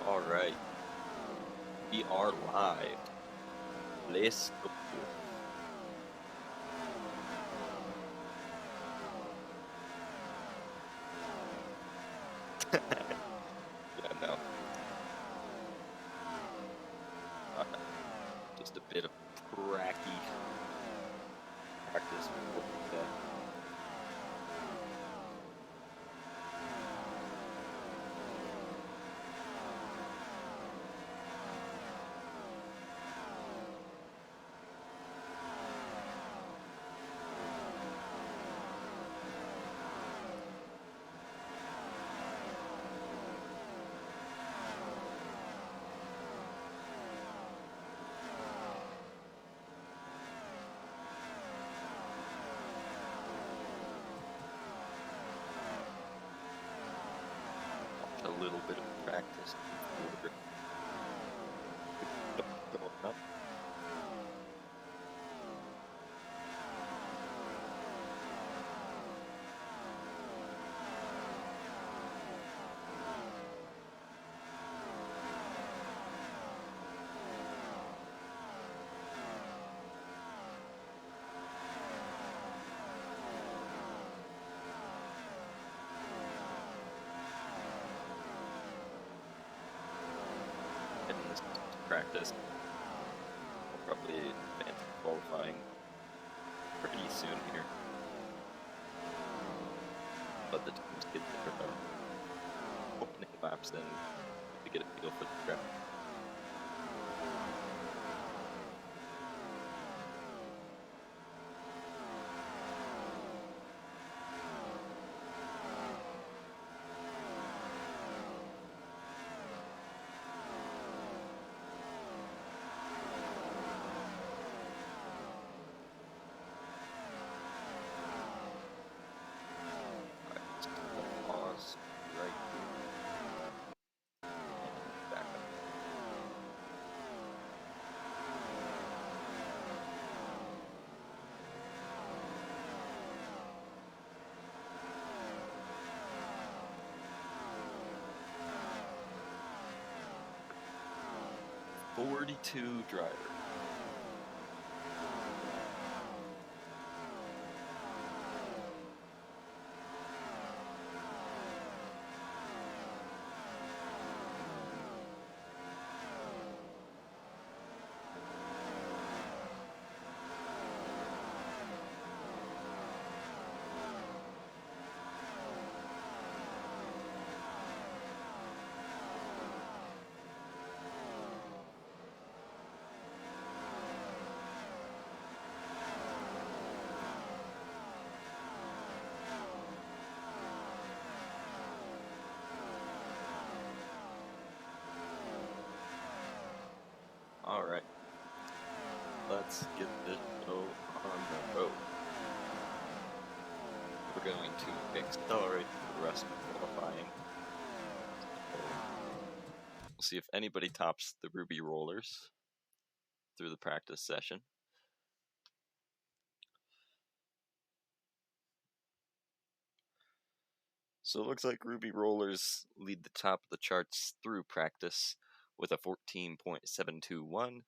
All right, we are live. Let's go. Yeah, no, uh, just a bit of practice before the day. A little bit of practice before going up. In this practice, we'll probably advance to qualifying pretty soon here. Let the teams get their opening laps in to get a feel for the track. Pause right here and back up. "42 driver." All right, let's get this show on the road. We're going to accelerate the rest of qualifying. We'll see if anybody tops the Ruby Rollers through the practice session. So it looks like Ruby Rollers lead the top of the charts through practice with a 14.721,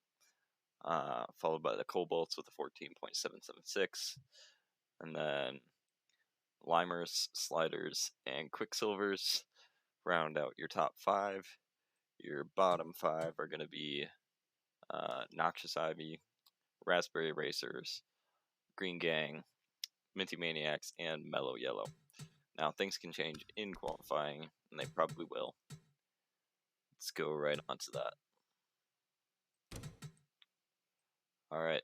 followed by the Cobalts with a 14.776, and then Limers, Sliders, and Quicksilvers round out your top five. Your bottom five are going to be Noxious Ivy, Raspberry Racers, Green Gang, Minty Maniacs, and Mellow Yellow. Now, things can change in qualifying, and they probably will. Let's go right on to that. Alright,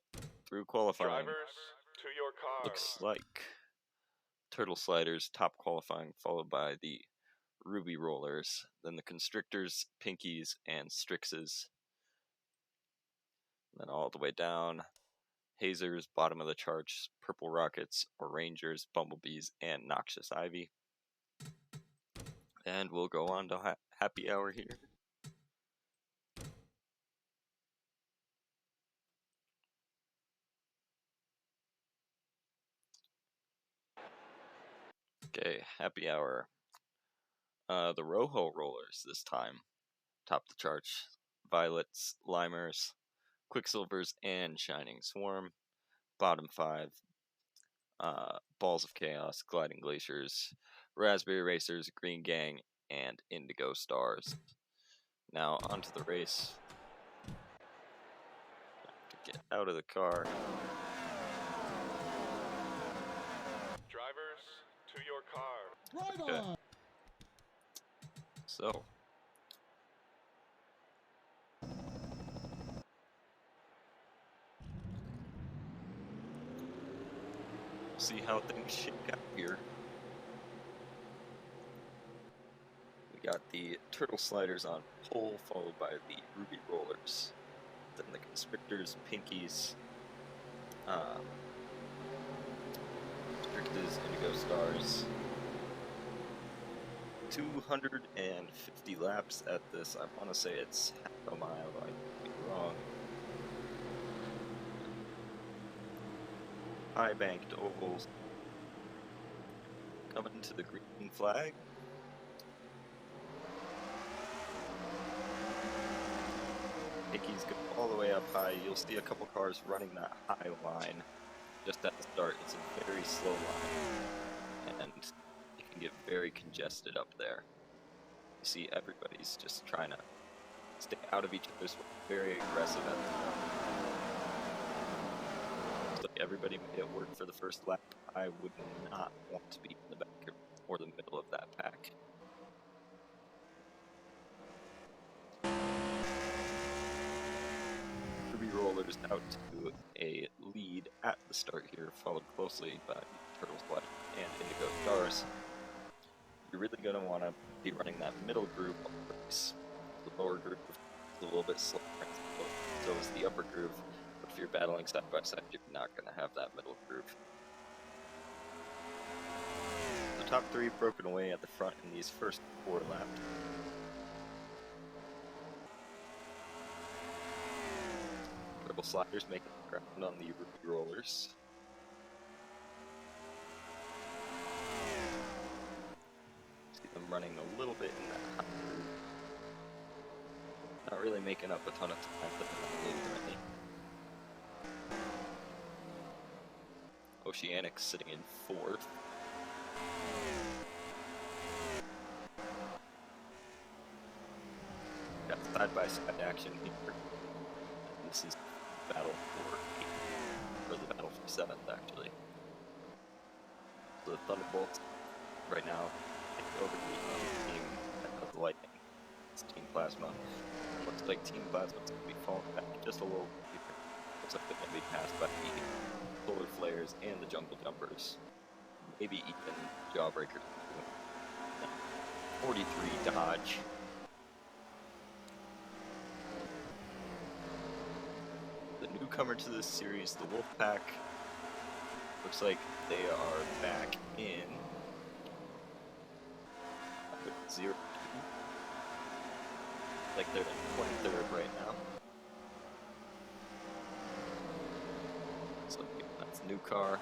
through qualifying, Drivers, to your cars. Looks like Turtle Sliders top qualifying, followed by the Ruby Rollers, then the Constrictors, Pinkies, and Strixes. Then all the way down, Hazers, bottom of the charts, Purple Rockets, Orangers, Bumblebees, and Noxious Ivy. And we'll go on to happy hour here. Okay, happy hour. The Rojo Rollers this time. top the charts: Violets, Limers, Quicksilvers, and Shining Swarm. Bottom 5: Balls of Chaos, Gliding Glaciers, Raspberry Racers, Green Gang, and Indigo Stars. Now onto the race. Have to get out of the car. Drivers, to your car. Drive on. So, we'll see how things shake out here. We got the Turtle Sliders on pole, followed by the Ruby Rollers. Then the Constrictors, Pinkies, Constrictors, Indigo Stars. 250 laps at this. I want to say it's half a mile. I could be wrong. High banked ovals. Coming to the green flag. Pinkies go all the way up high. You'll see a couple cars running that high line just at the start. It's a very slow line, and it can get very congested up there. You see everybody's just trying to stay out of each other's way, very aggressive at the front. So everybody made it work for the first lap. I would not want to be in the back or the middle of that pack. Ruby Rollers out to a lead at the start here, followed closely by Turtle Slide and Indigo Stars. You're really going to want to be running that middle group of the race. The lower group is a little bit slower, so is the upper group, but if you're battling side by side, you're not going to have that middle group. The top 3 broken away at the front in these first 4 laps. Turtle Sliders making the ground on the Ruby Rollers. See them running a little bit in that high group. Not really making up a ton of time, but they're not losing any. Oceanics sitting in 4th. Got side-by-side action here. And this is battle for 8th, or the battle for 7th, actually. So the Thunderbolts, right now, take over the team of the Lightning. It's Team Plasma. It looks like Team Plasma's going to be falling back just a little bit deeper. Looks like they're going to be passed by the Solar Flares and the Jungle Jumpers. Maybe even Jawbreaker. 43 Dodge. The newcomer to this series, the Wolfpack. Looks like they are back in 0-2. Like they're in 23rd right now. So that's new car.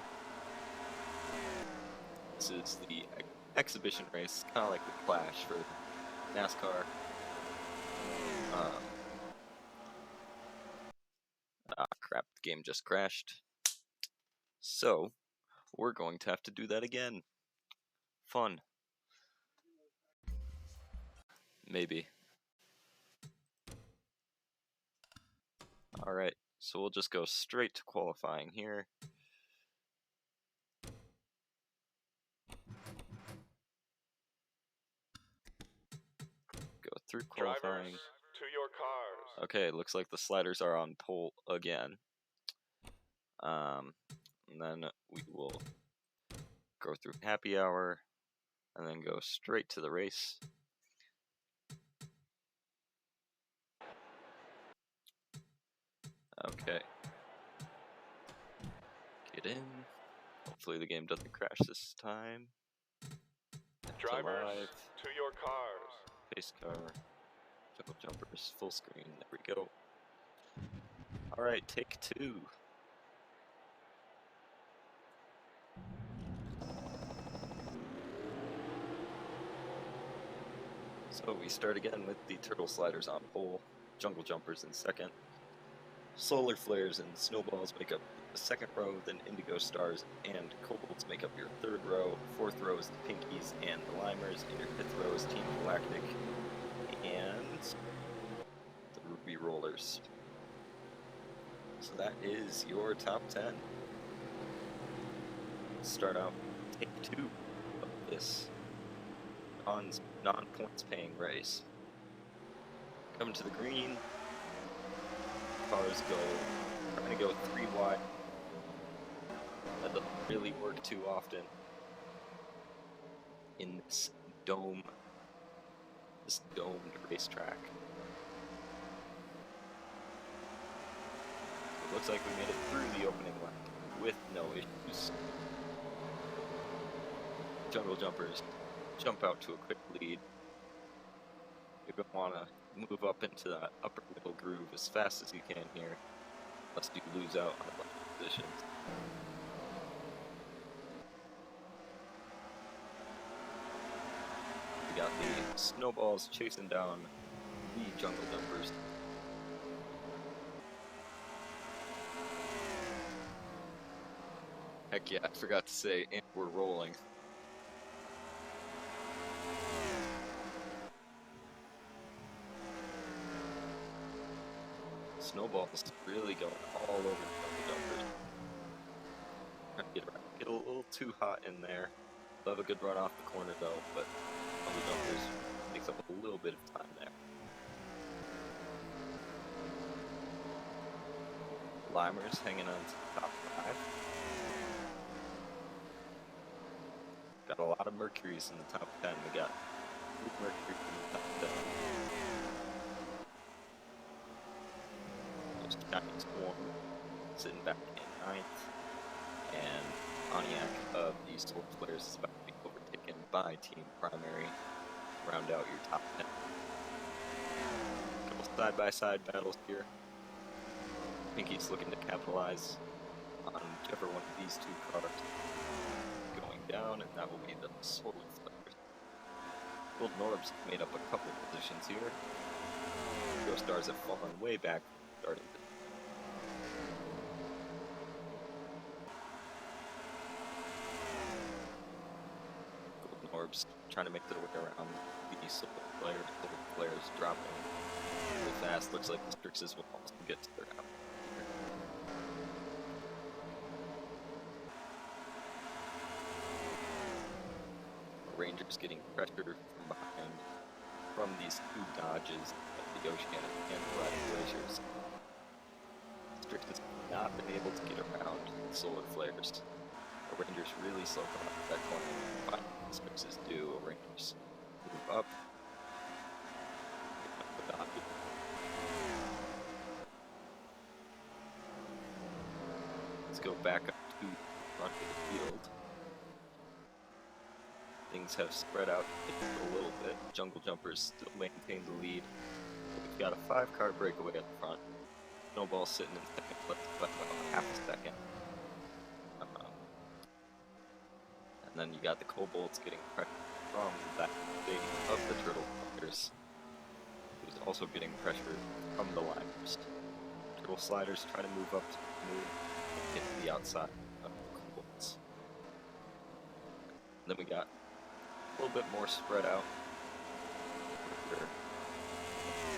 This is the exhibition race, kind of like the Clash for NASCAR. Crap, the game just crashed. So, we're going to have to do that again. Fun. Maybe. Alright, so we'll just go straight to qualifying here. Go through qualifying. Drivers, to your cars. Okay, looks like the sliders are on pole again. And then we will go through happy hour, and then go straight to the race. Okay. Get in. Hopefully the game doesn't crash this time. Drivers, Alive. to your cars. Pace car. Jungle Jumpers, full screen. There we go. Alright, take 2. So we start again with the Turtle Sliders on pole, Jungle Jumpers in second, Solar Flares and Snowballs make up the second row, then Indigo Stars and Kobolds make up your third row, fourth row is the Pinkies and the Limers, and your fifth row is Team Galactic and the Ruby Rollers. So that is your top 10. Let's start out take 2 of this non-points paying race. Coming to the green, cars trying to go 3 wide. That doesn't really work too often in this domed racetrack. It looks like we made it through the opening lap with no issues. Jungle Jumpers jump out to a quick lead. You're going to want to move up into that upper middle groove as fast as you can here, lest you lose out on a bunch of positions. We got the Snowballs chasing down the Jungle Jumpers. Heck yeah, I forgot to say, and we're rolling. Snowballs really going all over the Jumpers. Trying to get a little too hot in there. Love a good run off the corner though, but on the Jumpers takes up a little bit of time there. Limers hanging on to the top 5. Got a lot of Mercuries in the top 10. We got 3 Mercury in the top 10. There's Chinese Swarm sitting back in 9th. And Oniak of the Solar Flares is about to be overtaken by Team Primary. Round out your top 10. Couple side-by-side battles here. Pinky's looking to capitalize on whichever one of these 2 cars going down, and that will be the Solar Flares. Golden Orbs made up a couple of positions here. Go Stars have fallen way back, starting to Orbs trying to make their way around the Solar Flares dropping really fast. Looks like the Strixes will also get to their out. Rangers getting pressure from behind from these 2 dodges of the Oceanic and the Riding Glaciers. Strixes have not been able to get around the Solar Flares. The Rangers really slow coming up that corner. Strixes do. Rangers move up. Let's go back up to the front of the field. Things have spread out a little bit. Jungle Jumpers still maintain the lead. We've got a 5-car breakaway at the front. Snowball sitting in second place by about half a second. And then you got the Kobolds getting pressure from that big of the Turtle Sliders, who's also getting pressure from the Limers. Turtle Sliders try to move up to and get to the outside of the Kobolds. Then we got a little bit more spread out.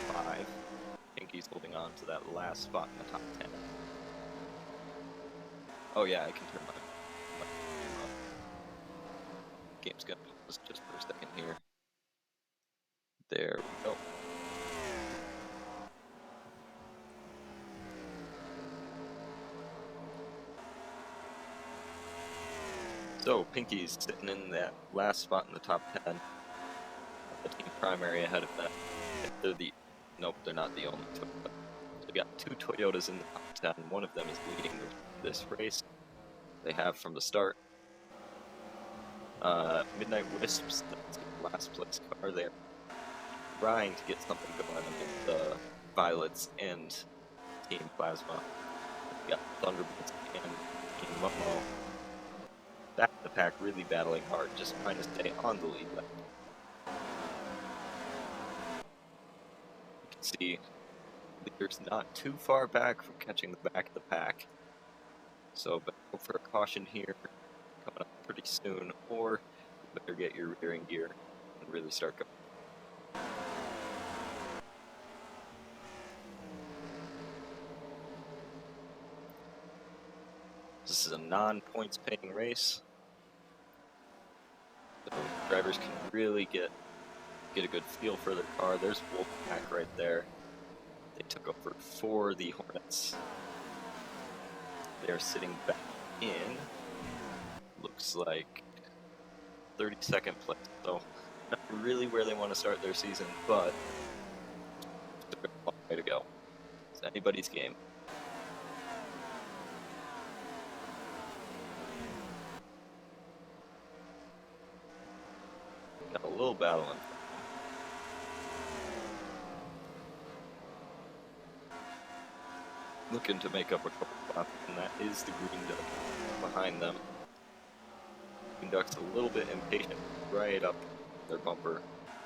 5. Pinky's holding on to that last spot in the top 10. Oh yeah, I can turn my game's gonna pause just for a second here. There we go. So Pinky's sitting in that last spot in the top 10. The Team Primary ahead of them. Nope, they're not the only 2. So we got 2 Toyotas in the top 10. One of them is leading this race. They have from the start. Midnight Wisps, that's the last place car there, trying to get something going against the Violets and Team Plasma. We got Thunderbolts and Team Momo. Back the pack really battling hard, just trying to stay on the lead lap. see leaders not too far back from catching the back of the pack. So better go for a caution here, coming up pretty soon, or you better get your rearing gear and really start going. This is a non-points paying race, so drivers can really get a good feel for their car. There's Wolfpack right there. They took over for the Hornets. They're sitting back in, looks like 32nd place, so not really where they want to start their season, but it's a long way to go. It's anybody's game. Got a little battle in. Looking to make up a couple laps, and that is the Green Duck behind them. Green Duck's a little bit impatient, right up their bumper.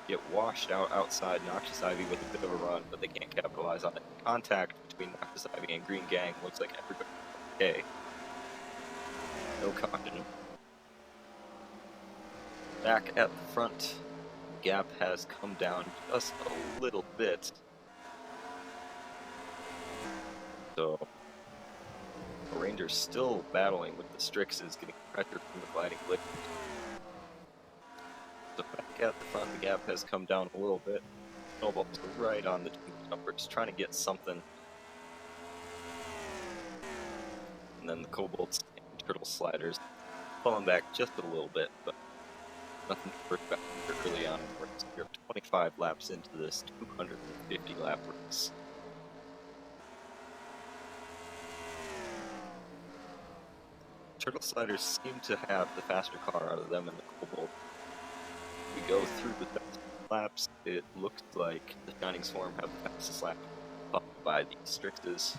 Get washed out outside Noxious Ivy with a bit of a run, but they can't capitalize on it. Contact between Noxious Ivy and Green Gang looks like everybody's okay. No caution. Back at the front, gap has come down just a little bit. So the Rangers still battling with the Strixes, getting pressure from the gliding liquid. So back at the front, the gap has come down a little bit. Snowball's right on the jumpers, trying to get something. And then the Cobalts and Turtle Sliders falling back just a little bit, but nothing to work back early on. We're 25 laps into this 250 lap race. Turtle Sliders seem to have the faster car out of them and the Cobalt. We go through the laps, it looks like the Shining Swarm have the fastest lap, followed by the Strixes.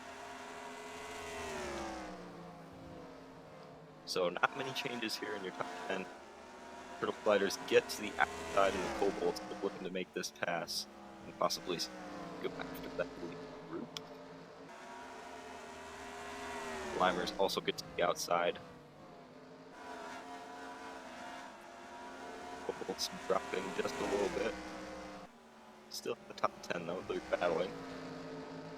So not many changes here in your top 10. Turtle Sliders get to the outside of the Cobalts, but looking to make this pass and possibly go after that lead group. Limers also get to the outside. Cobalts dropping just a little bit. Still in the top 10 though, they're battling.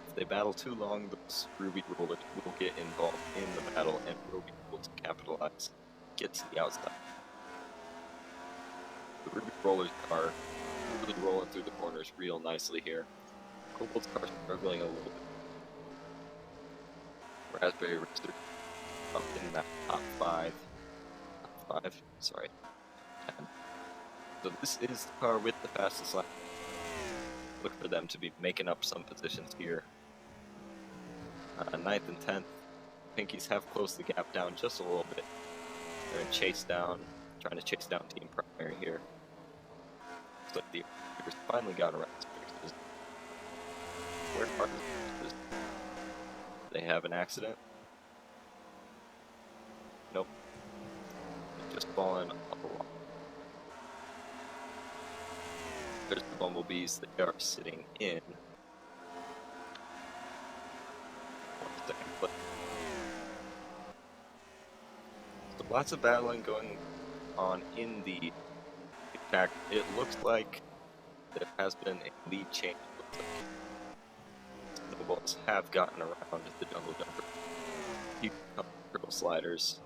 If they battle too long, those Ruby Rollers will get involved in the battle and will be able to capitalize, get to the outside. The Ruby Rollers are really rolling through the corners real nicely here. Cobalt's car struggling a little bit. Raspberry Racer up in that top 5. Top 5? Sorry. 10. So this is the car with the fastest lap. Look for them to be making up some positions here. 9th and 10th. Pinkies have closed the gap down just a little bit. They're in chase down, trying to chase down Team Primary here. Looks like the Raiders finally got around to fixes. Where are the fixes? They have an accident? Nope. Just fallen up a lot. There's the Bumblebees. They are sitting in 1 second place. So lots of battling going on in the pack. It looks like there has been a lead change. Snowballs have gotten around the Jungle Jumper. Keep up Turtle Sliders.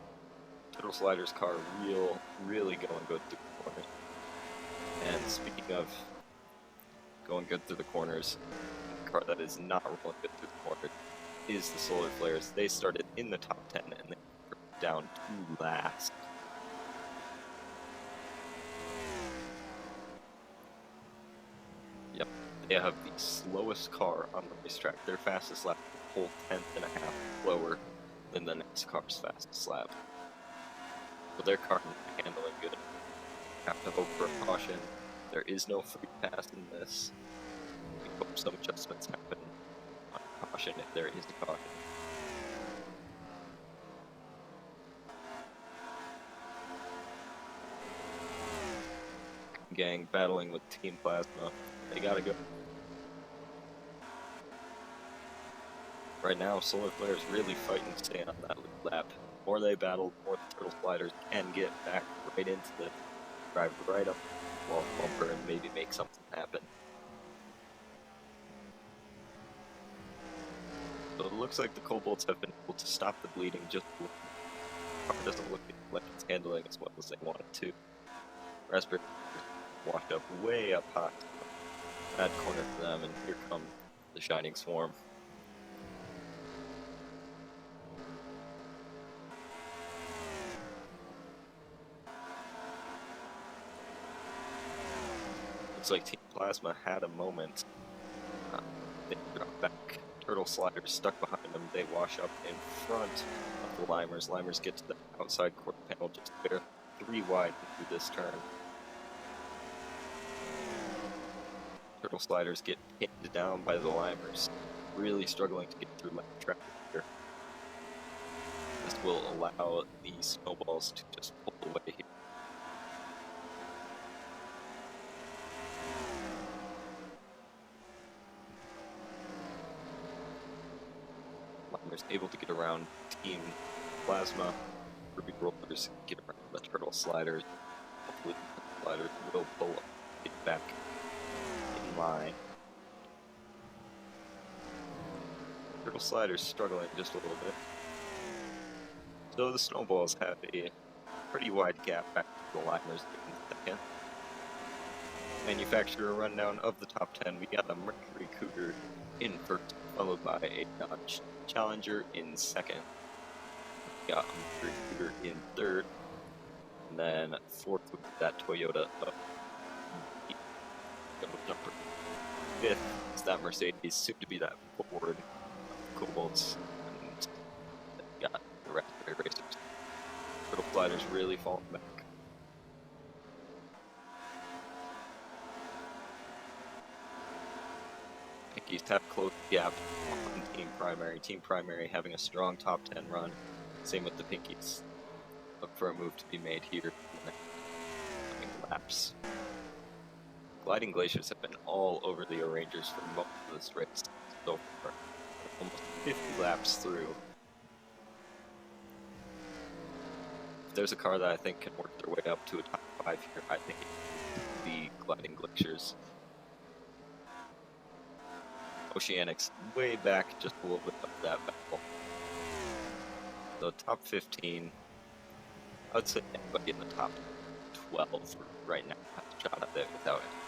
Turtle Sliders car really going good through the corners. And speaking of going good through the corners, the car that is not rolling good through the corners is the Solar Flares. They started in the top 10 and they dropped down to last. Yep, they have the slowest car on the racetrack. Their fastest lap is a full 10.5 slower than the next car's fastest lap. So their car is handling good. Have to hope for a caution. There is no free pass in this. We hope some adjustments happen on caution if there is a caution. Gang battling with Team Plasma. They gotta go. Right now, Solar Flare is really fighting to stay on that lead lap. The more they battle, the more the Turtle Sliders can get back right into the drive right up the wall bumper and maybe make something happen. So it looks like the Cobalts have been able to stop the bleeding just a little. The car doesn't look like it's handling as well as they want it to. Raspberry washed up way up high. Bad corner for them, and here come the Shining Swarm. Looks like Team Plasma had a moment. They drop back. Turtle Sliders stuck behind them. They wash up in front of the Limers. Limers get to the outside quarter panel just bare 3 wide through this turn. Turtle Sliders get pinned down by the Limers. Really struggling to get through lap traffic here. This will allow the snowballs to just pull away here. Limers able to get around Team Plasma. Ruby Rollers get around the Turtle Sliders. Hopefully the Sliders will pull up, get back in line. Turtle Sliders struggling just a little bit. So the Snowballs have a pretty wide gap back to the Limers in second. Manufacturer rundown of the top 10. We got a Mercury Cougar in first, followed by a Dodge Challenger in second. We got a Mercury Cougar in third, and then fourth with that Toyota up. Number fifth is that Mercedes, soon to be that Ford Cobalts, and got the Raspberry Racers. Turtle Sliders really falling back. Pinkies have closed the gap on Team Primary. Team Primary having a strong top 10 run. Same with the Pinkies. Look for a move to be made here in the coming laps. Gliding Glaciers have been all over the O'Rangers for most of this race so far. Almost 50 laps through. If there's a car that I think can work their way up to a top 5 here, I think it's the Gliding Glaciers. Oceanics way back just a little bit of that battle. So top 15, I would say anybody in the top 12 right now has a shot at it without any question.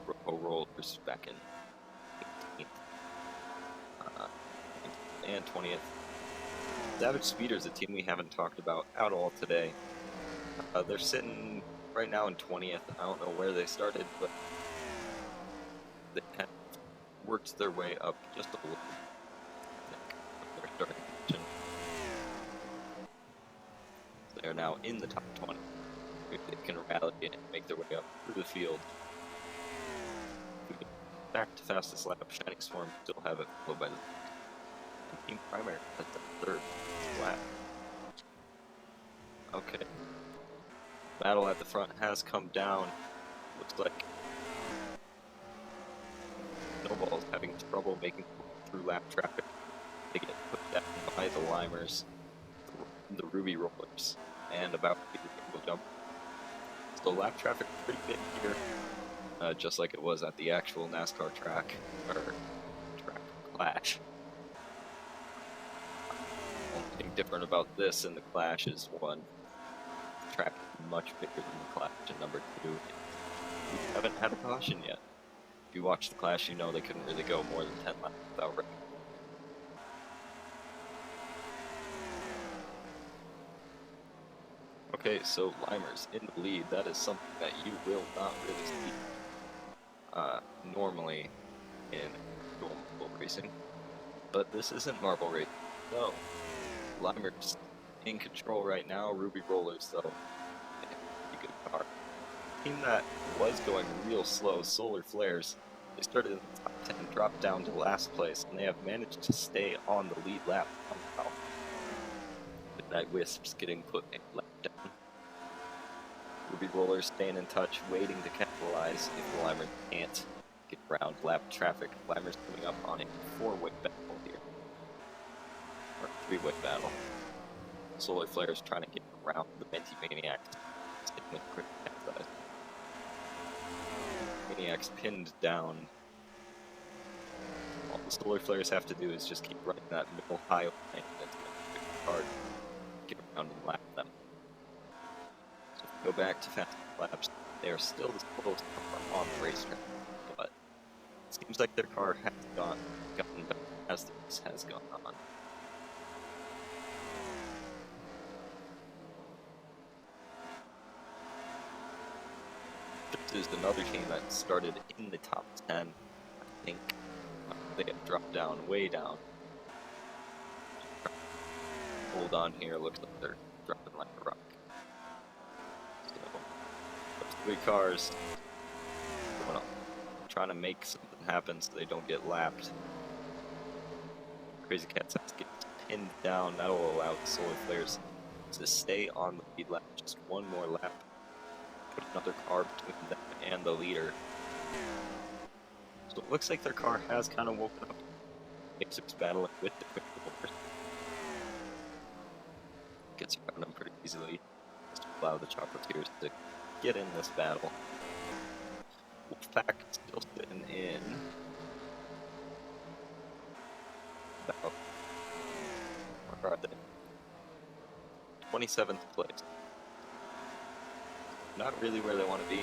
Robo Rollers back in 18th and 20th. Savage Speeders, a team we haven't talked about at all today. They're sitting right now in 20th. I don't know where they started, but they have worked their way up just a little bit. They're starting position. They are now in the top 20. If they can rally and make their way up through the field. Back to fastest lap. Shining Swarm still have it followed by the Team Primary at the third lap. Okay. Battle at the front has come down. Looks like Snowball's having trouble making through lap traffic. They get put down by the Limers, the Ruby Rollers, and about to go jump. So lap traffic pretty big here, just like it was at the actual NASCAR track, or track clash. Only thing different about this and the clash is one, the track is much bigger than the clash, and number two, we haven't had a caution yet. If you watch the clash, you know they couldn't really go more than 10 laps without wrecking. Okay, so Limers in the lead, that is something that you will not really see normally in normal racing. But this isn't marble racing, so Limers in control right now. Ruby Rollers, though, pretty good car. Team that was going real slow, Solar Flares, they started in the top 10, dropped down to last place, and they have managed to stay on the lead lap somehow. Midnight Wisps getting put a lap down. Ruby Rollers staying in touch, waiting to capitalize if the Limers can't get around lap traffic. Climbers coming up on a 4-way battle here. Or 3-way battle. Solar Flares trying to get around the Venti Maniacs. With quick size. Maniacs pinned down. All the Solar Flares have to do is just keep running that middle high line, and it's going to be hard to get around and lap them. So if we go back to fast laps, they are still the slowest car on the racetrack, but it seems like their car has gotten better as the race has gone on. This is another team that started in the top 10, I think. They have dropped down, way down. Hold on here, looks like they're dropping like a rock. So, those 3 cars going up, trying to make something happen so they don't get lapped. Crazy Cat's has to get pinned down. That'll allow the Solar Flares to stay on the lead lap, just one more lap. Put another car between them and the leader. So it looks like their car has kind of woken up. Basics battling with the quick rollers. Gets around them pretty easily. Just to allow the Chocolatiers to get in this battle. Wolfpack still sitting in about, where are they? 27th place. Not really where they want to be.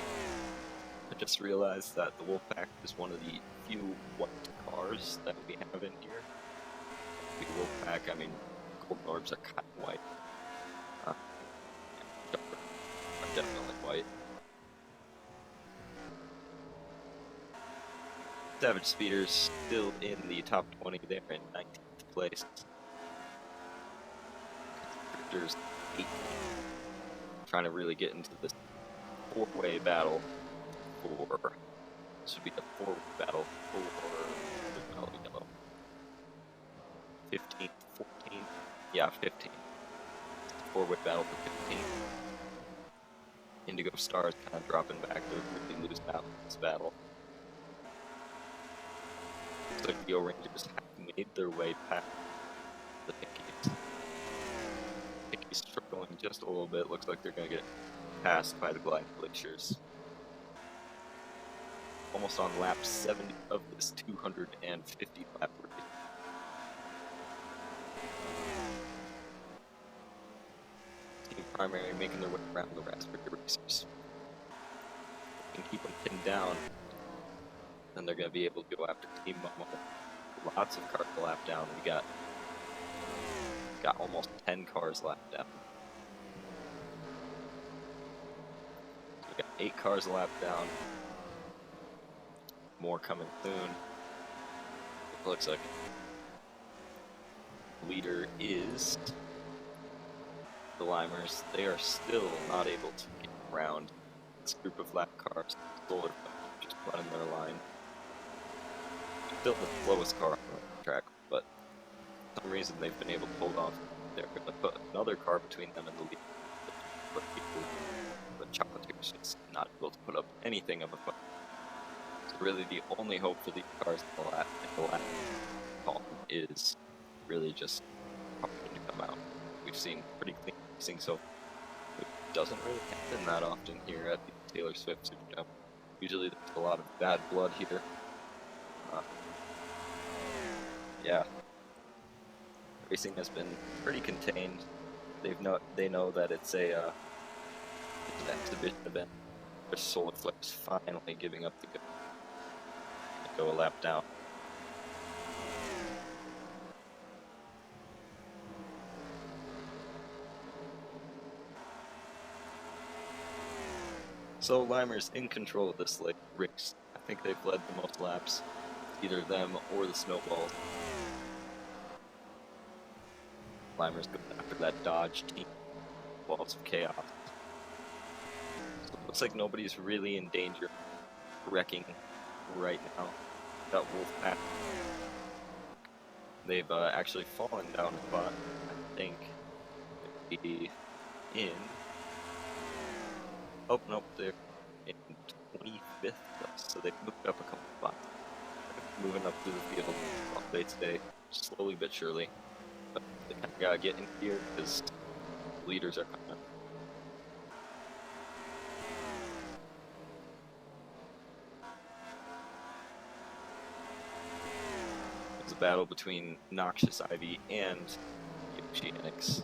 I just realized that the Wolfpack is one of the few white cars that we have in here. The Wolfpack, I mean, Golden Orbs are kind of white. Are definitely white. Savage Speeders still in the top 20 there in 19th place. There's 8 trying to really get into this 4-way battle for, this would be the 4-way battle for yellow. 15th, 14th, yeah, 15th. 4-way battle for 15th. Indigo Stars kind of dropping back, they're really losing out in this battle. Looks like the O-Rangers have made their way past the Pickies. Pickies struggling just a little bit, looks like they're going to get passed by the Glide Glaciers. Almost on lap 70 of this 250 lap race. Team Primary making their way around the Raspberry Racers. And keep them pinned down, then they're going to be able to go after Team Momo. Lots of cars to lap down. We got almost 10 cars lapped down. So we got 8 cars lapped down. More coming soon. It looks like leader is the Limers. They are still not able to get around this group of lap cars. Solar just running their line. Still the slowest car on the track, but for some reason they've been able to hold on. They're going to put another car between them and the lead. But Chocolatiers is not able to put up anything of a fight. So really the only hope for these cars in the lap column is really just helping to come out. We've seen pretty clean racing, so it doesn't really happen that often here at the Taylor Swift Superdome. Usually there's a lot of bad blood here. Yeah, racing has been pretty contained. They know that it's an exhibition event. There's Solar Flares finally giving up the go a lap down. So Limers in control of this race. I think they've led the most laps, either them or the Snowballs. Limers going after that Dodge team. Balls of Chaos. So it looks like nobody's really in danger of wrecking right now. That Wolfpack. They've actually fallen down a spot, I think. Maybe in. Oh, nope, they're in 25th place, so they've moved up a couple spots. Moving up through the field all day today, slowly but surely. But they kind of gotta get in here because the leaders are coming. It's a battle between Noxious Ivy and Oceanics.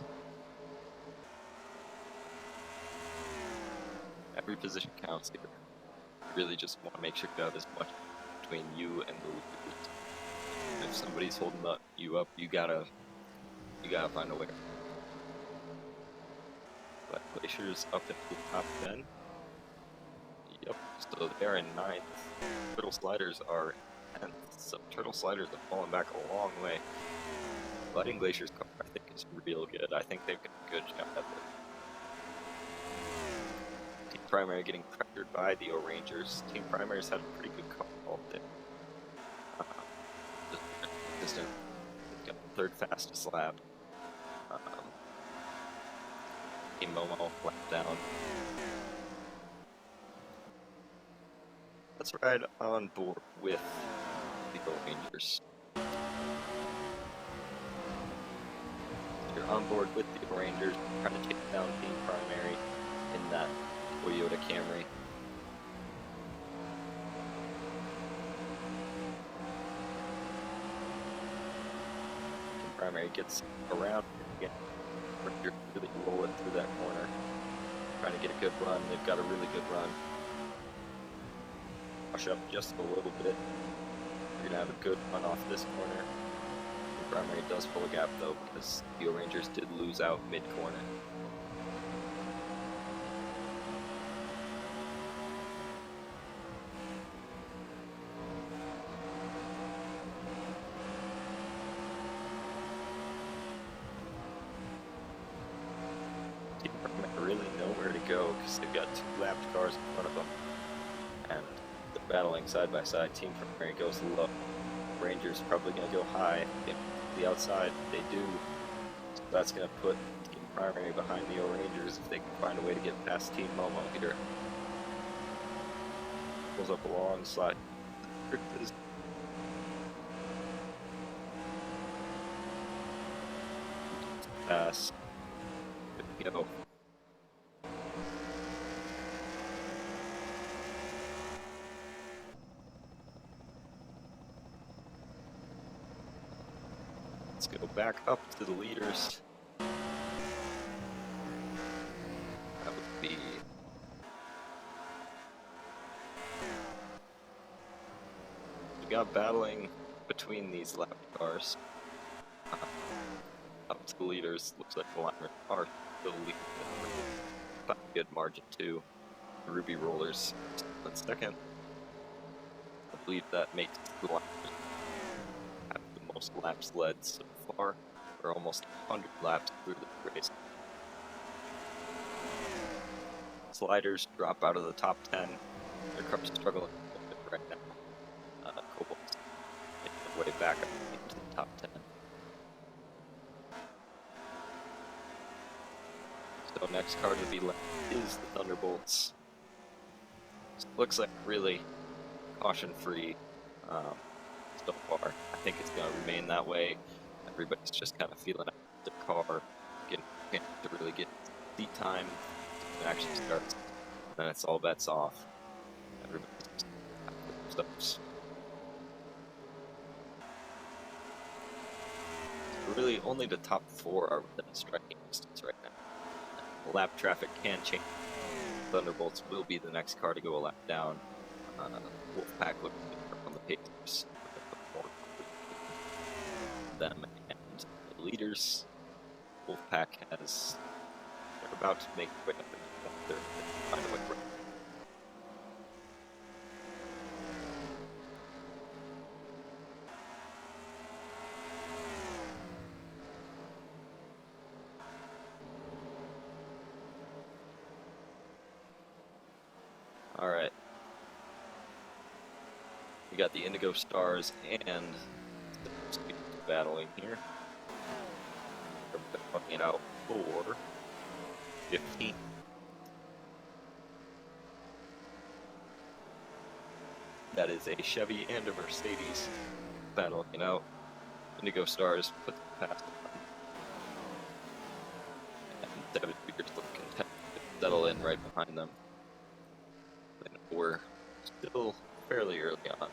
Every position counts here. You really just want to make sure you have as much between you and the leaders. And if somebody's holding you up, you gotta find a way. But Glacier's up into the top 10. Yep, so they're in 9th. Turtle Sliders are 10th, so Turtle Sliders have fallen back a long way. Lighting Glacier's car, I think, is real good. I think they've got a good shot at it. Team Primary getting pressured by the O-Rangers. Team Primary's had a pretty good car all day. Just got the third fastest lap. Team Momo lap down. Let's ride on board with the O-Rangers. You're on board with the Rangers, trying to take down Team Primary in that Toyota Camry. Team Primary gets around again. You're really rolling through that corner, trying to get a good run. They've got a really good run. Push up just a little bit. You're gonna have a good run off this corner. The Primary does pull a gap though, because the O-Rangers did lose out mid-corner. Team Primary really nowhere to go because they've got 2 lapped cars in front of them, and they're battling side by side. Team Primary goes low. Rangers probably gonna go high. If the outside, they do. So that's gonna put Team Primary behind the O-Rangers if they can find a way to get past Team Momo here. Pulls up alongside. Pass. Good to go. Let's go back up to the leaders. That would be we got battling between these lap cars. Up to the leaders. Looks like the liners are still leading by a good margin too. The Ruby Rollers in second. I believe that makes the liners have the most laps led so far. We're almost 100 laps through the race. Sliders drop out of the top 10. Their car's struggling a little bit right now. Cobalt's making their way back up into the top 10. So next car to be left is the Thunderbolts. So it looks like really caution-free so far. I think it's going to remain that way. Everybody's just kind of feeling out the car, getting to really get seat time. It actually starts, and then it's all bets off. Everybody's just steps. So really, only the top 4 are within striking distance right now. The lap traffic can change. Thunderbolts will be the next car to go a lap down. Wolfpack looking on the Pacers. Them and the leaders. Wolfpack has. They're about to make their way up into third. Find a way right. Alright. We got the Indigo Stars and the battling here. They're fucking it out for 15. That is a Chevy and a Mercedes battling out. Indigo Stars put the pass on. And Savage Beers looking to settle in right behind them. And we're still fairly early on.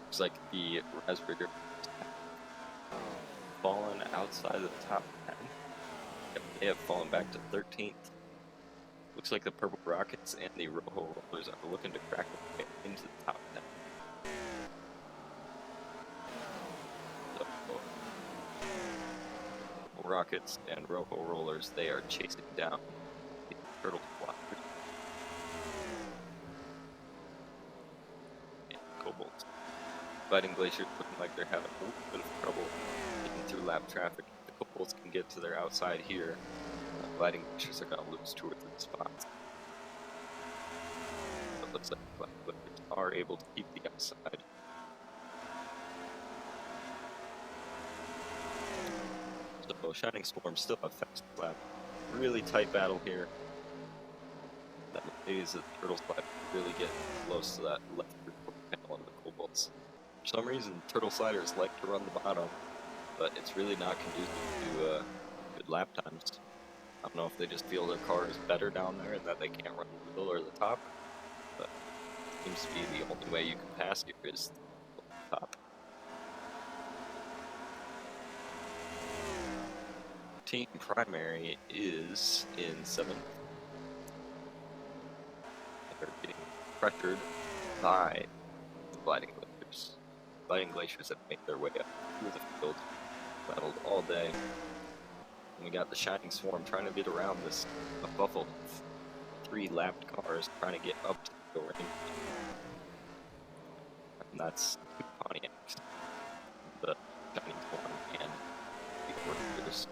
Looks like the Raspberry fallen outside of the top 10. Yep, they have fallen back to 13th. Looks like the Purple Rockets and the Rojo Rollers are looking to crack their way into the top 10. So, Purple Rockets and Rojo Rollers, they are chasing down the Turtle Flyers and Cobalt. Fighting Glaciers looking like they're having a little bit of trouble getting through lap traffic. If the Cobalts can get to their outside here, Fighting Glaciers are going to lose 2 or 3 spots. But looks like Fighting Glaciers are able to keep the outside. So Shining Storm still a fast lap. Really tight battle here. That is the Turtle Slide really getting close to that left panel of the Cobalts. For some reason, Turtle Sliders like to run the bottom, but it's really not conducive to good lap times. I don't know if they just feel their car is better down there and that they can't run the middle or the top, but it seems to be the only way you can pass here is the top. Team Primary is in 7th. They're getting pressured by the Gliding Glaciers. Gliding Glaciers have made their way up through the field, battled all day. And we got the Shining Swarm trying to get around this buffle of 3 lapped cars trying to get up to the range. And that's 2 Pontiacs, the Shining Swarm and the Rangers.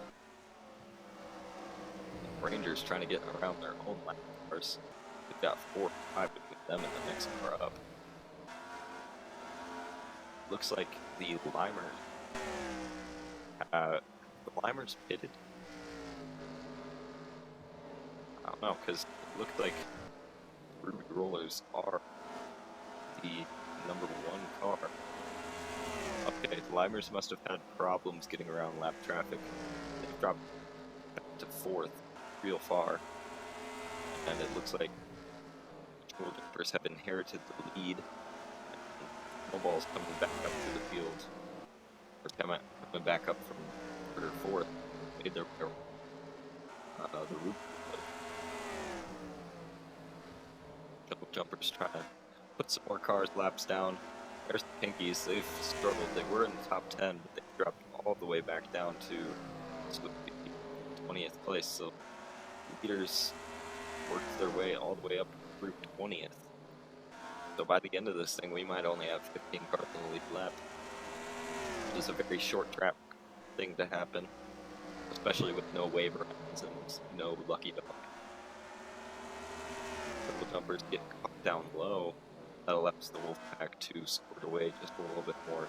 Rangers trying to get around their own lap cars. They've got 4 or 5 between them and the next car up. Looks like the Limers pitted. I don't know, because it looked like Ruby Rollers are the number 1 car. Okay, the Limers must have had problems getting around lap traffic. They've dropped back to 4th real far. And it looks like Troll Jumpers have inherited the lead. Snowball's coming back up to the field. Or coming back up from 3rd or 4th. Made their way the roof. Trouble Jumpers trying to put some more cars laps down. There's the Pinkies. They've struggled. They were in the top 10, but they dropped all the way back down to 20th place. So leaders worked their way all the way up through 20th. So by the end of this thing, we might only have 15 cars in the lead lap. Which is a very short track thing to happen, especially with no wave rounds and no lucky dog. Triple Jumpers get caught down low. That allows the Wolfpack to squirt away just a little bit more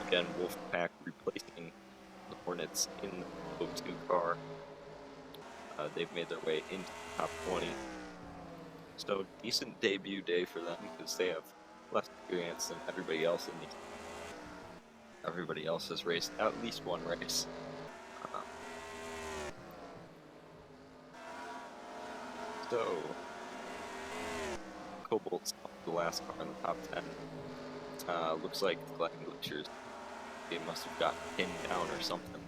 again. Wolfpack replacing the Hornets in the 02 car. They've made their way into the top 20. So decent debut day for them because they have less experience than everybody else in these. Everybody else has raced at least 1 race. So Cobalt's the last car in the top 10. Looks like the Gliding Glaciers, they must have gotten pinned down or something.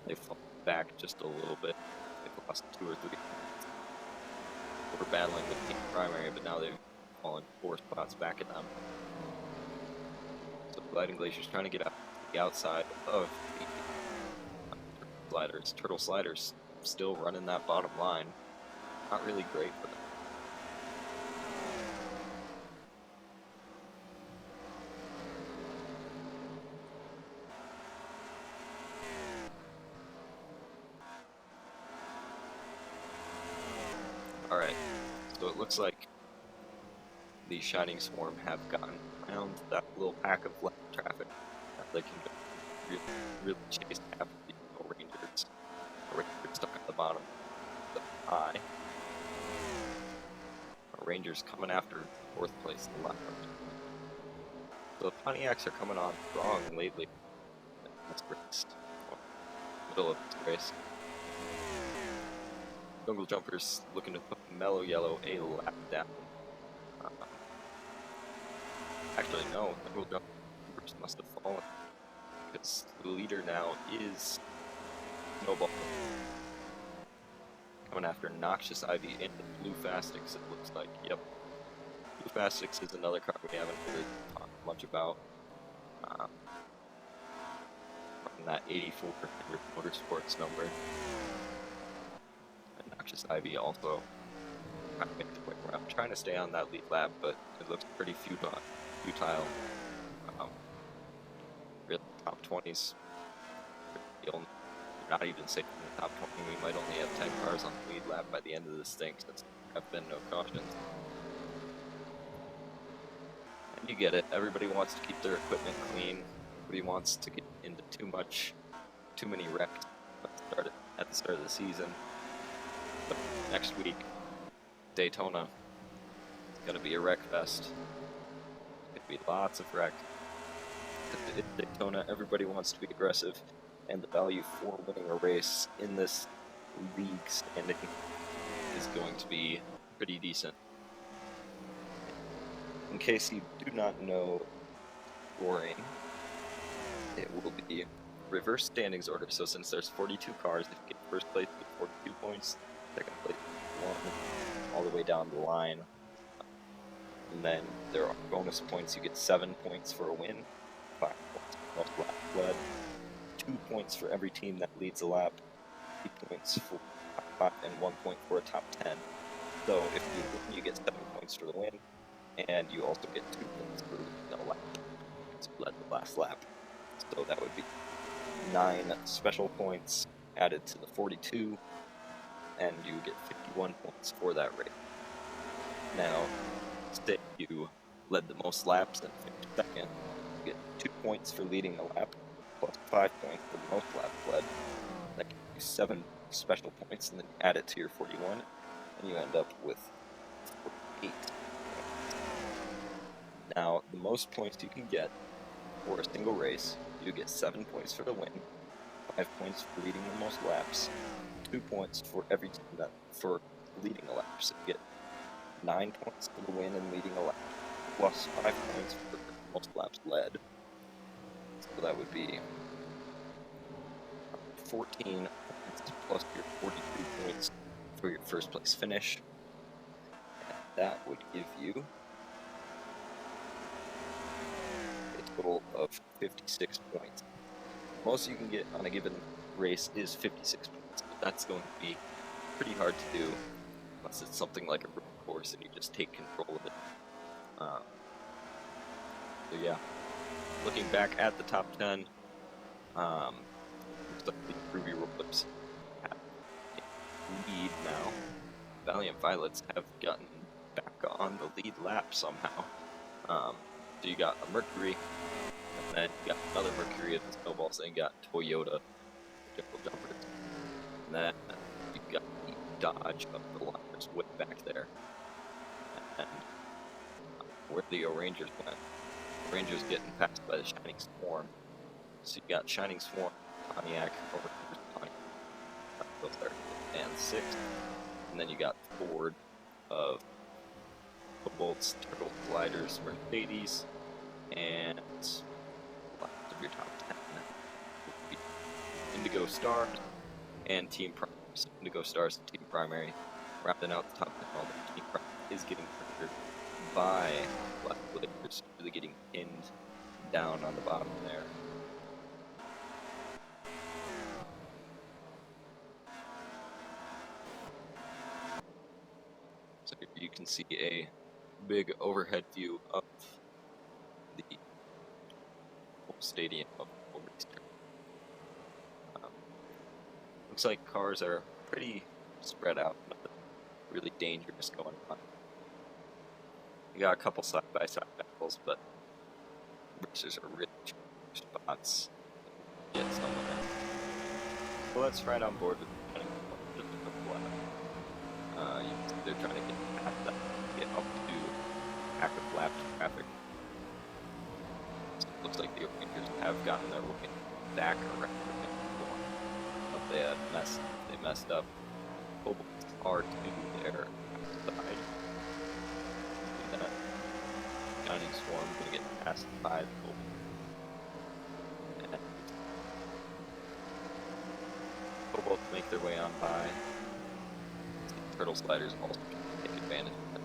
They've fallen back just a little bit. They've lost 2 or 3. We're battling with Team Primary, but now they've fallen 4 spots back at them. So Gliding Glaciers trying to get out the outside of the Sliders. Turtle Sliders still running that bottom line. Not really great for them. Alright, so it looks like the Shining Swarm have gotten around that little pack of left traffic that they can really chase after the Rangers. The Rangers stuck at the bottom of the eye. Rangers coming after 4th place in the lap. So the Pontiacs are coming on strong lately in this race, middle of this race. Jungle Jumpers looking to put Mellow Yellow a lap down. Actually, no, Jungle Jumpers must have fallen because the leader now is Snowball. Coming after Noxious Ivy and the Blue Fastix, it looks like. Yep. Blue Fastix is another car we haven't really talked much about. From that 84 Motorsports number. And Noxious Ivy also trying to make the quick round. Trying to stay on that lead lap, but it looks pretty futile. Really, top 20s. You'll not even safe in the top 20. We might only have 10 cars on the lead lap by the end of this thing, since there have been no cautions. And you get it. Everybody wants to keep their equipment clean. Nobody wants to get into too many wrecks at the start of the season. But next week, Daytona, it's going to be a wreck fest. It's going to be lots of wrecks. At Daytona, everybody wants to be aggressive, and the value for winning a race in this league standing is going to be pretty decent. In case you do not know scoring, it will be reverse standings order. So since there's 42 cars, if you get first place, you get 42 points, second place, 1, all the way down the line. And then there are bonus points. You get 7 points for a win, 5 points for most laps led, 2 points for every team that leads a lap, 3 points for top 5, and 1 point for a top 10. So if you win, you get 7 points for the win, and you also get 2 points for leading a lap. So you led the last lap. So that would be 9 special points added to the 42, and you get 51 points for that race. Now, say you led the most laps and finished second, you get 2 points for leading the lap, plus 5 points for the most laps led. That gives you 7 special points, and then you add it to your 41, and you end up with 48. Now, the most points you can get for a single race, you get 7 points for the win, 5 points for leading the most laps, 2 points for every team for leading a lap. So you get 9 points for the win and leading a lap, plus 5 points for most laps led. So that would be 14 points plus your 42 points for your first place finish. And that would give you a total of 56 points. Most you can get on a given race is 56 points, but that's going to be pretty hard to do unless it's something like a road course and you just take control of it. So yeah, looking back at the top 10, looks like the Ruby Rollers have a lead now. Valiant Violets have gotten back on the lead lap somehow. So you got a Mercury, and then you got another Mercury at the Snowballs, and you got Toyota, Jungle Jumpers, and then you got the Dodge of the Liners way back there. And where the Rangers went, Rangers getting passed by the Shining Swarm. So you got Shining Swarm, Pontiac, over Pontiac, both there, and 6. And then you got Ford of Cobalts, Turtle Gliders, Mercedes, and last of your top 10 would be Indigo Stars and Team Primary. So Indigo Stars and Team Primary rounding out the top 10. All the Team Primary is getting pressured by Black Lakers, really getting pinned down on the bottom there. So here you can see a big overhead view of the whole stadium of Eastern. Looks like cars are pretty spread out, nothing really dangerous going on. You got a couple side-by-side battles, but racers are really changing spots to get somewhere. So let's ride on board with just a couple you can see they're trying to get past that, get active lap traffic. So it looks like the Rangers have gotten their way back around but they messed up. Cobalt's are to their outside. That Shining Swarm gonna get passed by the Cobalt. And Cobalt make their way on by. Turtle Sliders also take advantage of that.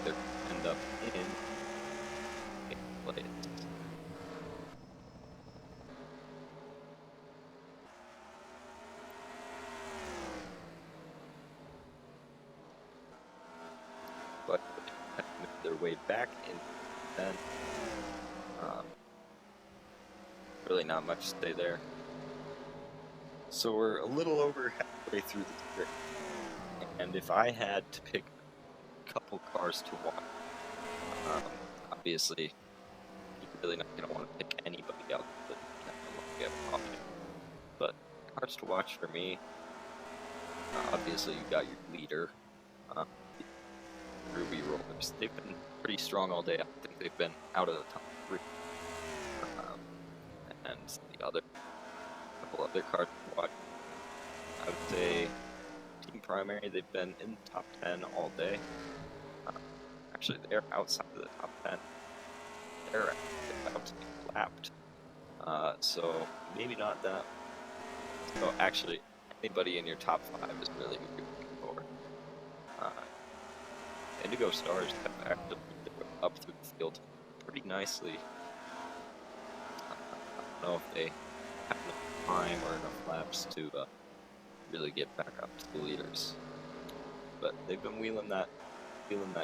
They end up in place. But have made their way back in then. Really not much to say there. So we're a little over halfway through the trip. And if I had to pick a couple cars to watch, obviously you're really not going to want to pick anybody out that you have an option. But cars to watch for me, obviously you got your leader, Ruby Rollers. They've been pretty strong all day. I think they've been out of the top 3. And the other couple other cars to watch, I would say Team Primary, they've been in the top 10 all day. Actually, they're outside of the top 10. They're about to be lapped. So maybe not that. So actually, anybody in your top 5 is really who you're looking for. Indigo Stars have actively up through the field pretty nicely. I don't know if they have enough time or enough laps to really get back up to the leaders, but they've been wheeling that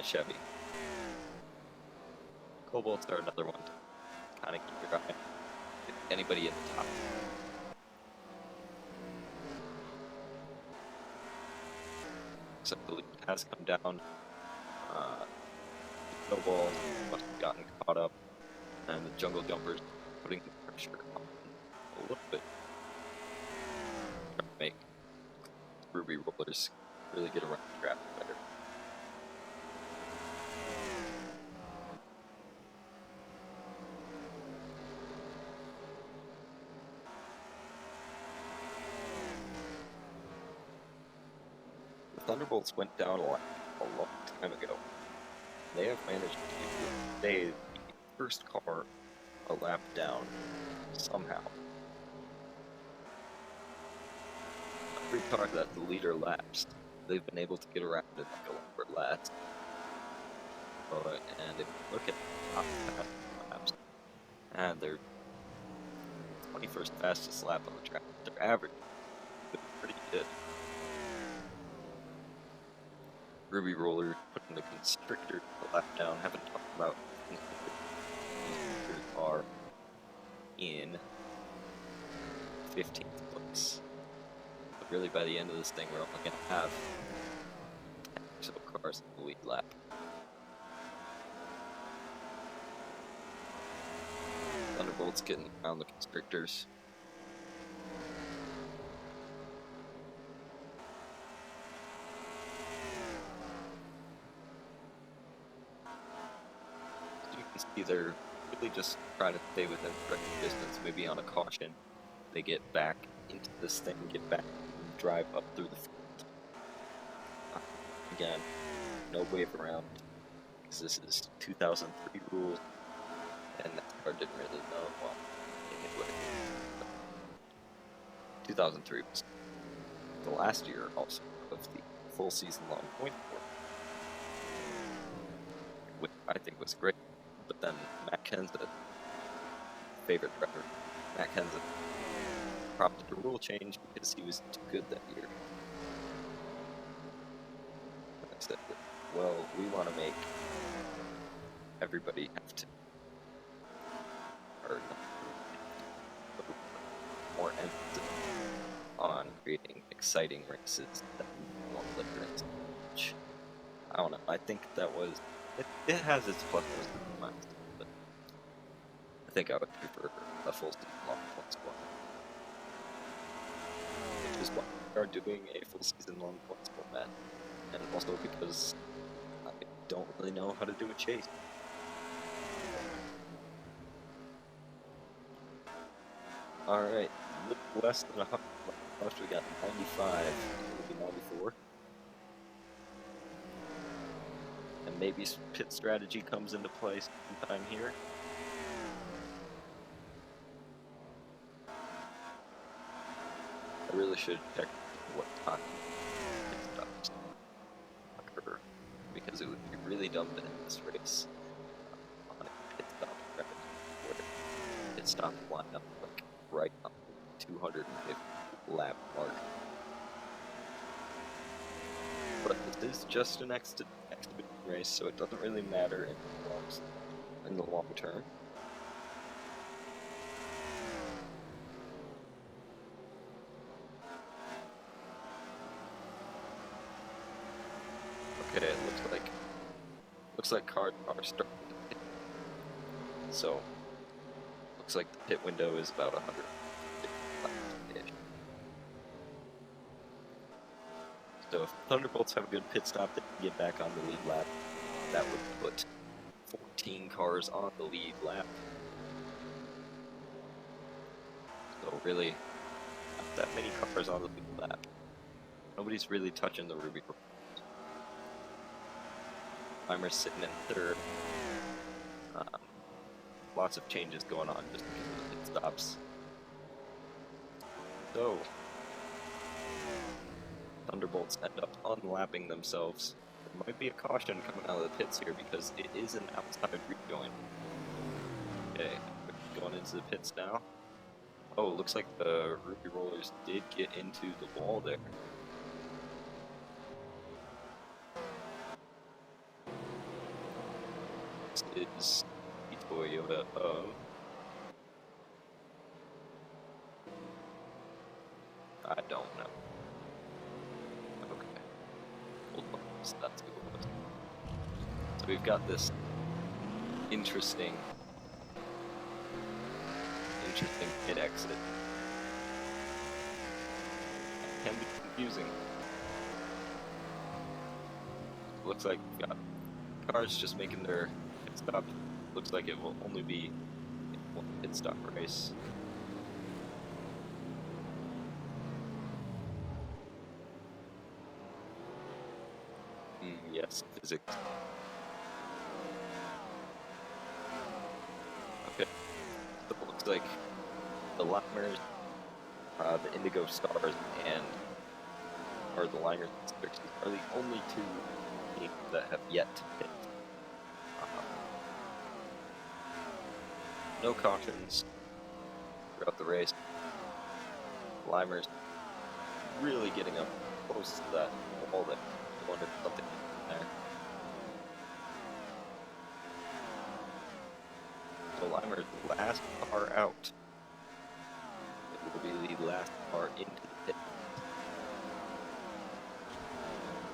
Chevy. Cobalts are another one to kind of keep your eye on. If anybody at the top. Except the lead has come down. The Snowball must have gotten caught up, and the Jungle Jumpers putting the pressure on a little bit. Trying to make Ruby Rollers really get around the traffic better. The Thunderbolts went down a long time ago. They have managed to stay the first car a lap down somehow. Every car that the leader laps, they've been able to get around in like a longer lap. And if you look at the top 10 laps, and their 21st fastest lap on the track, their average is pretty good. Ruby Roller putting the Constrictor the lap down. Haven't talked about Constrictor car in 15th place. But really, by the end of this thing, we're only going to have 10 or so cars in the lead lap. Thunderbolts getting around the Constrictors. See, they're really just trying to stay within striking distance, maybe on a caution. They get back into this thing, get back and drive up through the field. Again, no wave around, because this is 2003 rules, and NASCAR didn't really know, well, it would. 2003 was the last year also of the full season long point board, which I think was great. But then Matt Kenseth, favorite driver, Matt Kenseth prompted a rule change because he was too good that year. And I said, well, we want to make everybody have to earn more emphasis on creating exciting races that more difference. Which, I don't know, I think that was, it has its pluses and minuses, but I think I would prefer a full season long point score. Which is why we are doing a full season long points format. And also because don't really know how to do a chase. Alright, a little less than 100 left. We got 95, maybe 94. And maybe pit strategy comes into play sometime here. I really should check what time pit stops occur, because it would be really dumb to end this race on a pit stop strategy where pit stop line up like right on the 250 lap mark. But this is just an exhibition race, so it doesn't really matter in the long term. Okay, it looks like cars are starting to pit. So looks like the pit window is about 100 laps-ish. So if Thunderbolts have a good pit stop, they can get back on the lead lap. That would put 14 cars on the lead lap. So really, not that many cars on the lead lap. Nobody's really touching the Ruby. Climber's sitting in third. Lots of changes going on just because of the pit stops. So Thunderbolts end up unlapping themselves. There might be a caution coming out of the pits here because it is an outside rejoin. Okay, going into the pits now. Oh, looks like the Ruby Rollers did get into the wall there. This is the Toyota of... I don't know. Okay. Hold on. So that's who it was. So we've got this interesting pit exit. It can be confusing. Looks like we've got cars just making their pit stop. Looks like it will only be one pit stop race. Yes, physics. Okay, so it looks like the Limers, the Indigo Stars, or the Liners and Sixties are the only two teams that have yet to pit. No cautions throughout the race. Limers really getting up close to that wall that I wonder if something in there. So Limers, last car out. It will be the last car into the pit.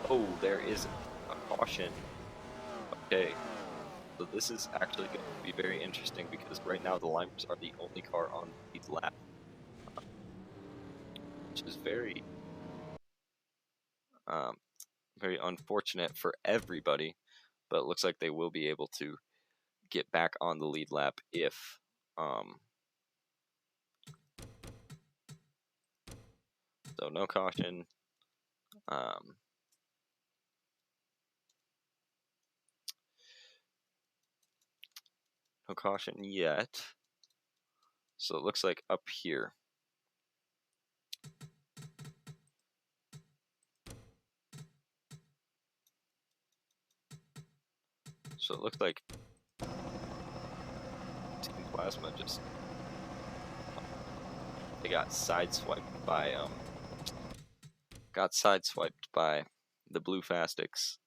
Oh, there is a caution. Okay. So this is actually going to be very interesting because right now the Limers are the only car on the lead lap. Which is very very unfortunate for everybody, but it looks like they will be able to get back on the lead lap if so no caution. No caution yet. So it looks like up here. So it looks like Team Plasma just they got sideswiped by the Blue Fastics.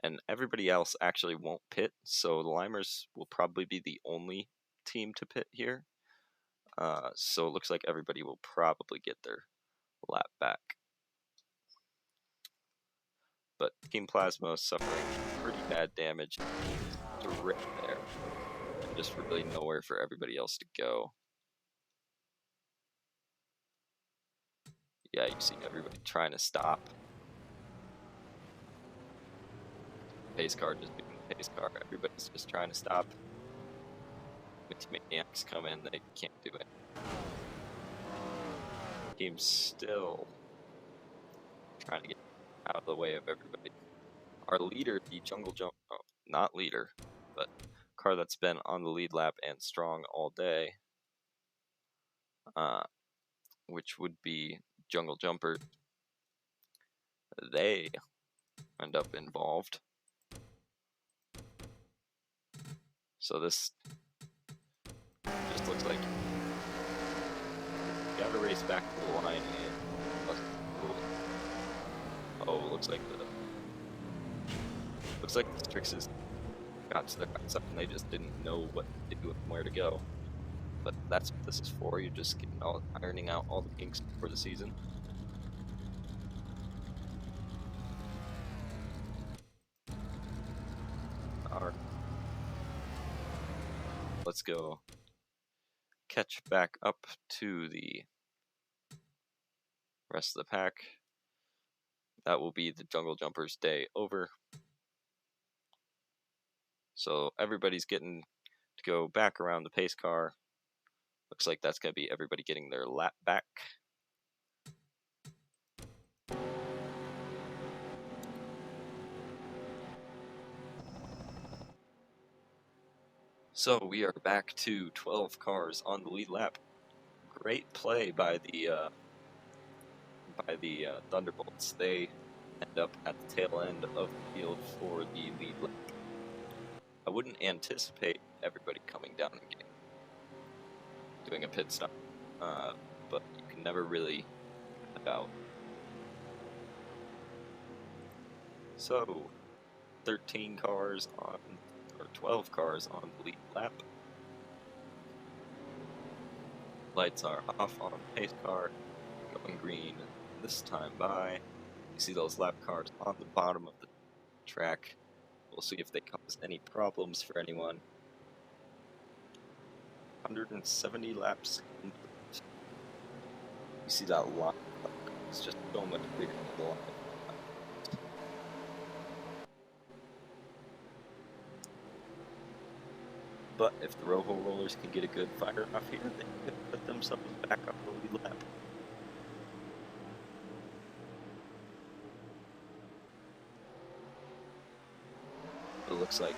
And everybody else actually won't pit, so the Limers will probably be the only team to pit here. So it looks like everybody will probably get their lap back. But Team Plasma is suffering pretty bad damage. It's a rip there. And just really nowhere for everybody else to go. Yeah, you see everybody trying to stop. pace car just being the pace car. Everybody's just trying to stop. Mixed Maniacs come in, they can't do it. Team's still trying to get out of the way of everybody. Our leader, the Jungle Jump, oh, not leader, but car that's been on the lead lap and strong all day, which would be Jungle Jumper. They end up involved. So this just looks like you gotta race back to the line and looks like the Strixes got to their outside and they just didn't know what to do and where to go. But that's what this is for. You're just ironing out all the kinks for the season. Alright. Let's go catch back up to the rest of the pack. That will be the Jungle Jumpers day over. So everybody's getting to go back around the pace car. Looks like that's going to be everybody getting their lap back. So we are back to 12 cars on the lead lap. Great play by the Thunderbolts. They end up at the tail end of the field for the lead lap. I wouldn't anticipate everybody coming down and doing a pit stop, but you can never really find out. So, 13 cars on, or 12 cars on the lead lap. Lights are off on the pace car, going green this time by. You see those lap cars on the bottom of the track. We'll see if they cause any problems for anyone. 170 laps complete. You see that line? It's just so much bigger than the line. But if the Rojo Rollers can get a good fire off here, they can put themselves back on the lead lap. It looks like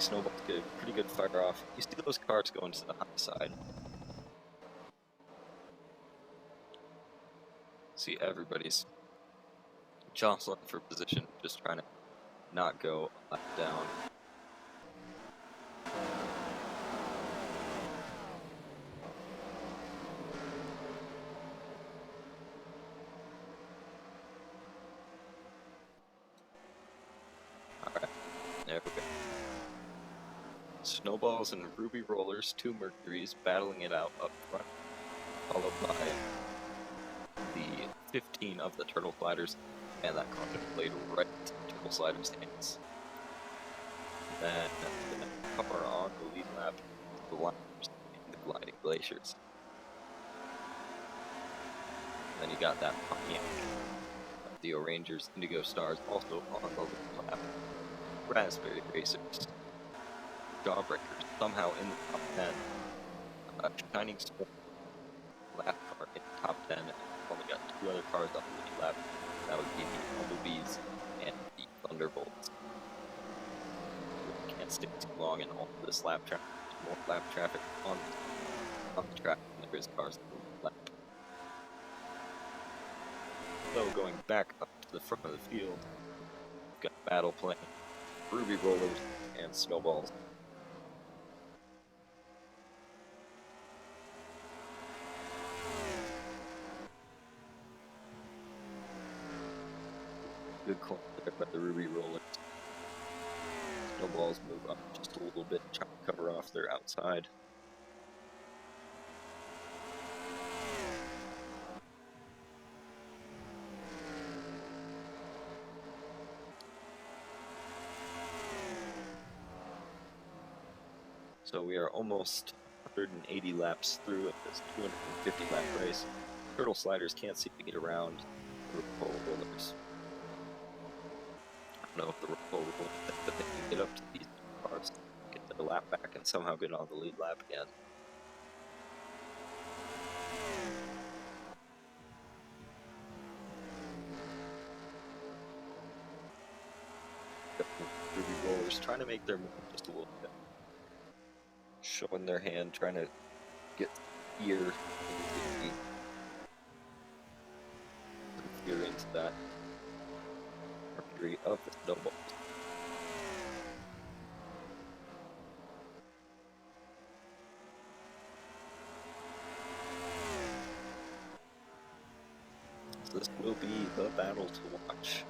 Snowball's get a pretty good fire off. You see those cars going to the high side. See everybody's jostling for position, just trying to not go up down. Alright, there we go. Snowballs and Ruby Rollers, 2 Mercuries, battling it out up front, followed by the 15 of the Turtle Sliders, and that car played right into the Turtle Sliders' hands. Then the car on the lead lap, the Liners and the Gliding Glaciers. Then you got that Pontiac, the O'Rangers, Indigo Stars, also on the lead lap. Raspberry Racers, Jawbreakers, somehow in the top 10. Shining Storm, lap car in the top 10. Only got 2 other cars on the lead lap. That would be the Bumblebees and the Thunderbolts. We can't stick too long in all of this lap traffic. More lap traffic on the track than there is cars on the lap. So going back up to the front of the field, we've got battle playing Ruby Rollers and Snowballs. Good call there by the Ruby Rollers. Snowballs move up just a little bit, try to cover off their outside. So we are almost 180 laps through of this 250 lap race. Turtle Sliders can't seem to get around the Rollers. don't know if the rule will think that they can get up to these cars, get their lap back, and somehow get on the lead lap again. Ruby Rollers trying to make their move just a little bit. Showing their hand, trying to get fear into that mercury of the snowballs. So this will be the battle to watch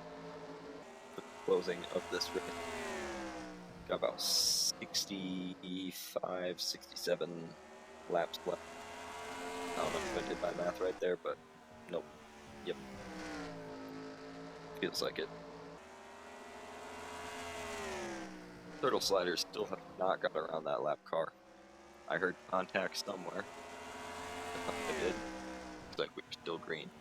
for the closing of this race. Got about 65, 67 laps left. I don't know if I did my math right there, but nope. Yep. Feels like it. Turtle Sliders still have not got around that lap car. I heard contact somewhere. I thought I did. Looks like we were still green.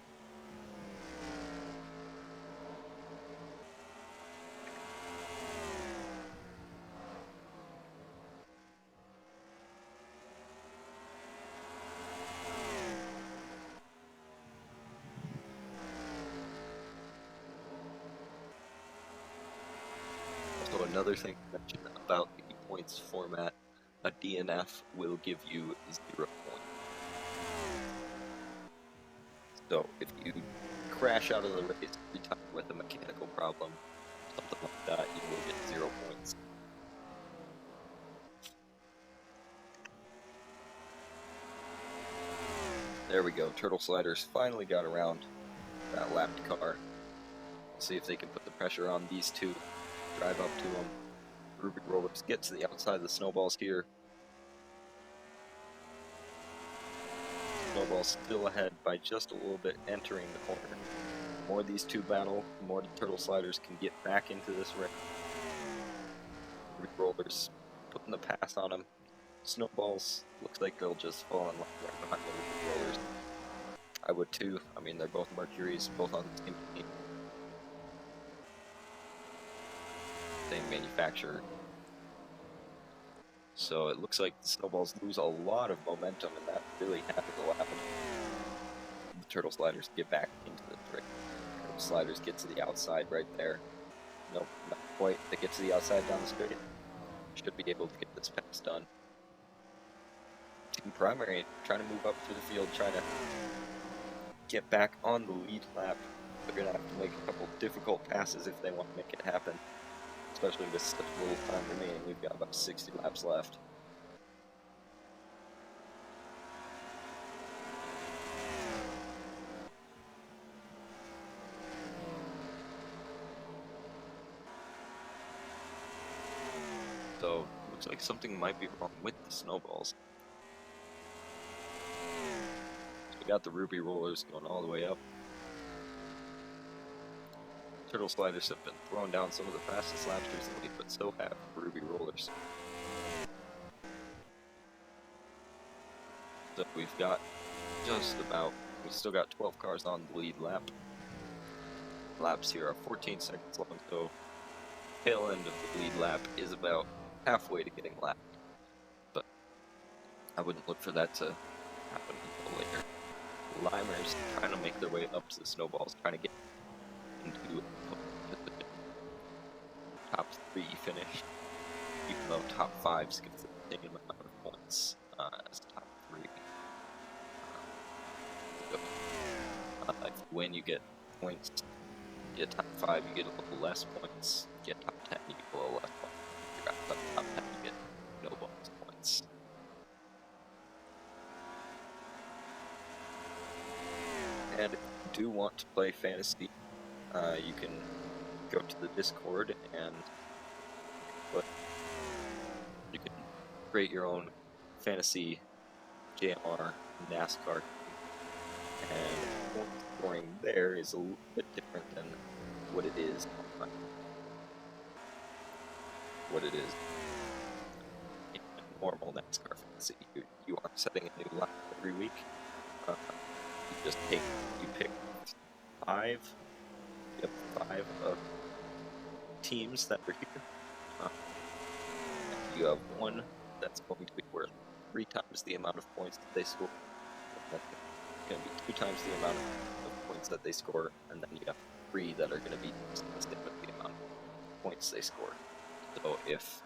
So another thing to mention about the points format, a DNF will give you 0 points. So if you crash out of the race every time with a mechanical problem, something like that, you will get 0 points. There we go, Turtle Sliders finally got around that lapped car. See if they can put the pressure on these two, drive up to them. Ruby Rollers get to the outside of the snowballs here. Snowballs still ahead by just a little bit entering the corner. The more these two battle, the more the Turtle Sliders can get back into this race. Ruby Rollers putting the pass on them. Snowballs looks like they'll just fall in line right behind the Ruby Rollers. I would too. I mean, they're both Mercuries, both on the same team. Same manufacturer. So it looks like the Snowballs lose a lot of momentum, and that really happens a lot. The Turtle Sliders get back into the race. Turtle Sliders get to the outside right there. Nope, not quite. They get to the outside down the straight. Should be able to get this pass done. Team Primary trying to move up through the field, trying to get back on the lead lap. They're going to have to make a couple difficult passes if they want to make it happen, especially with such little time remaining. We've got about 60 laps left. So, looks like something might be wrong with the Snowballs. So we got the Ruby Rollers going all the way up. Turtle Sliders have been throwing down some of the fastest laps recently, but so have Ruby Rollers. So we've got we still got 12 cars on the lead lap. Laps here are 14 seconds long, so tail end of the lead lap is about halfway to getting lapped. But I wouldn't look for that to happen until later. Limers trying to make their way up to the Snowballs, trying to get into the top 3 finish, even though top 5s get the same amount of points as top 3. When you get points, get top 5, you get a little less points. Get top 10, you get a little less points. If you got top 10, you get no bonus points. And if you do want to play fantasy, you can go to the Discord and you can create your own fantasy JMR NASCAR, and point scoring there is a little bit different than what it is in normal NASCAR fantasy. You are setting a new lap every week. You pick 5 of teams that are here. You have one that's going to be worth 3 times the amount of points that they score. That's going to be 2 times the amount of points that they score, and then you have 3 that are going to be consistent with the amount of points they score. So if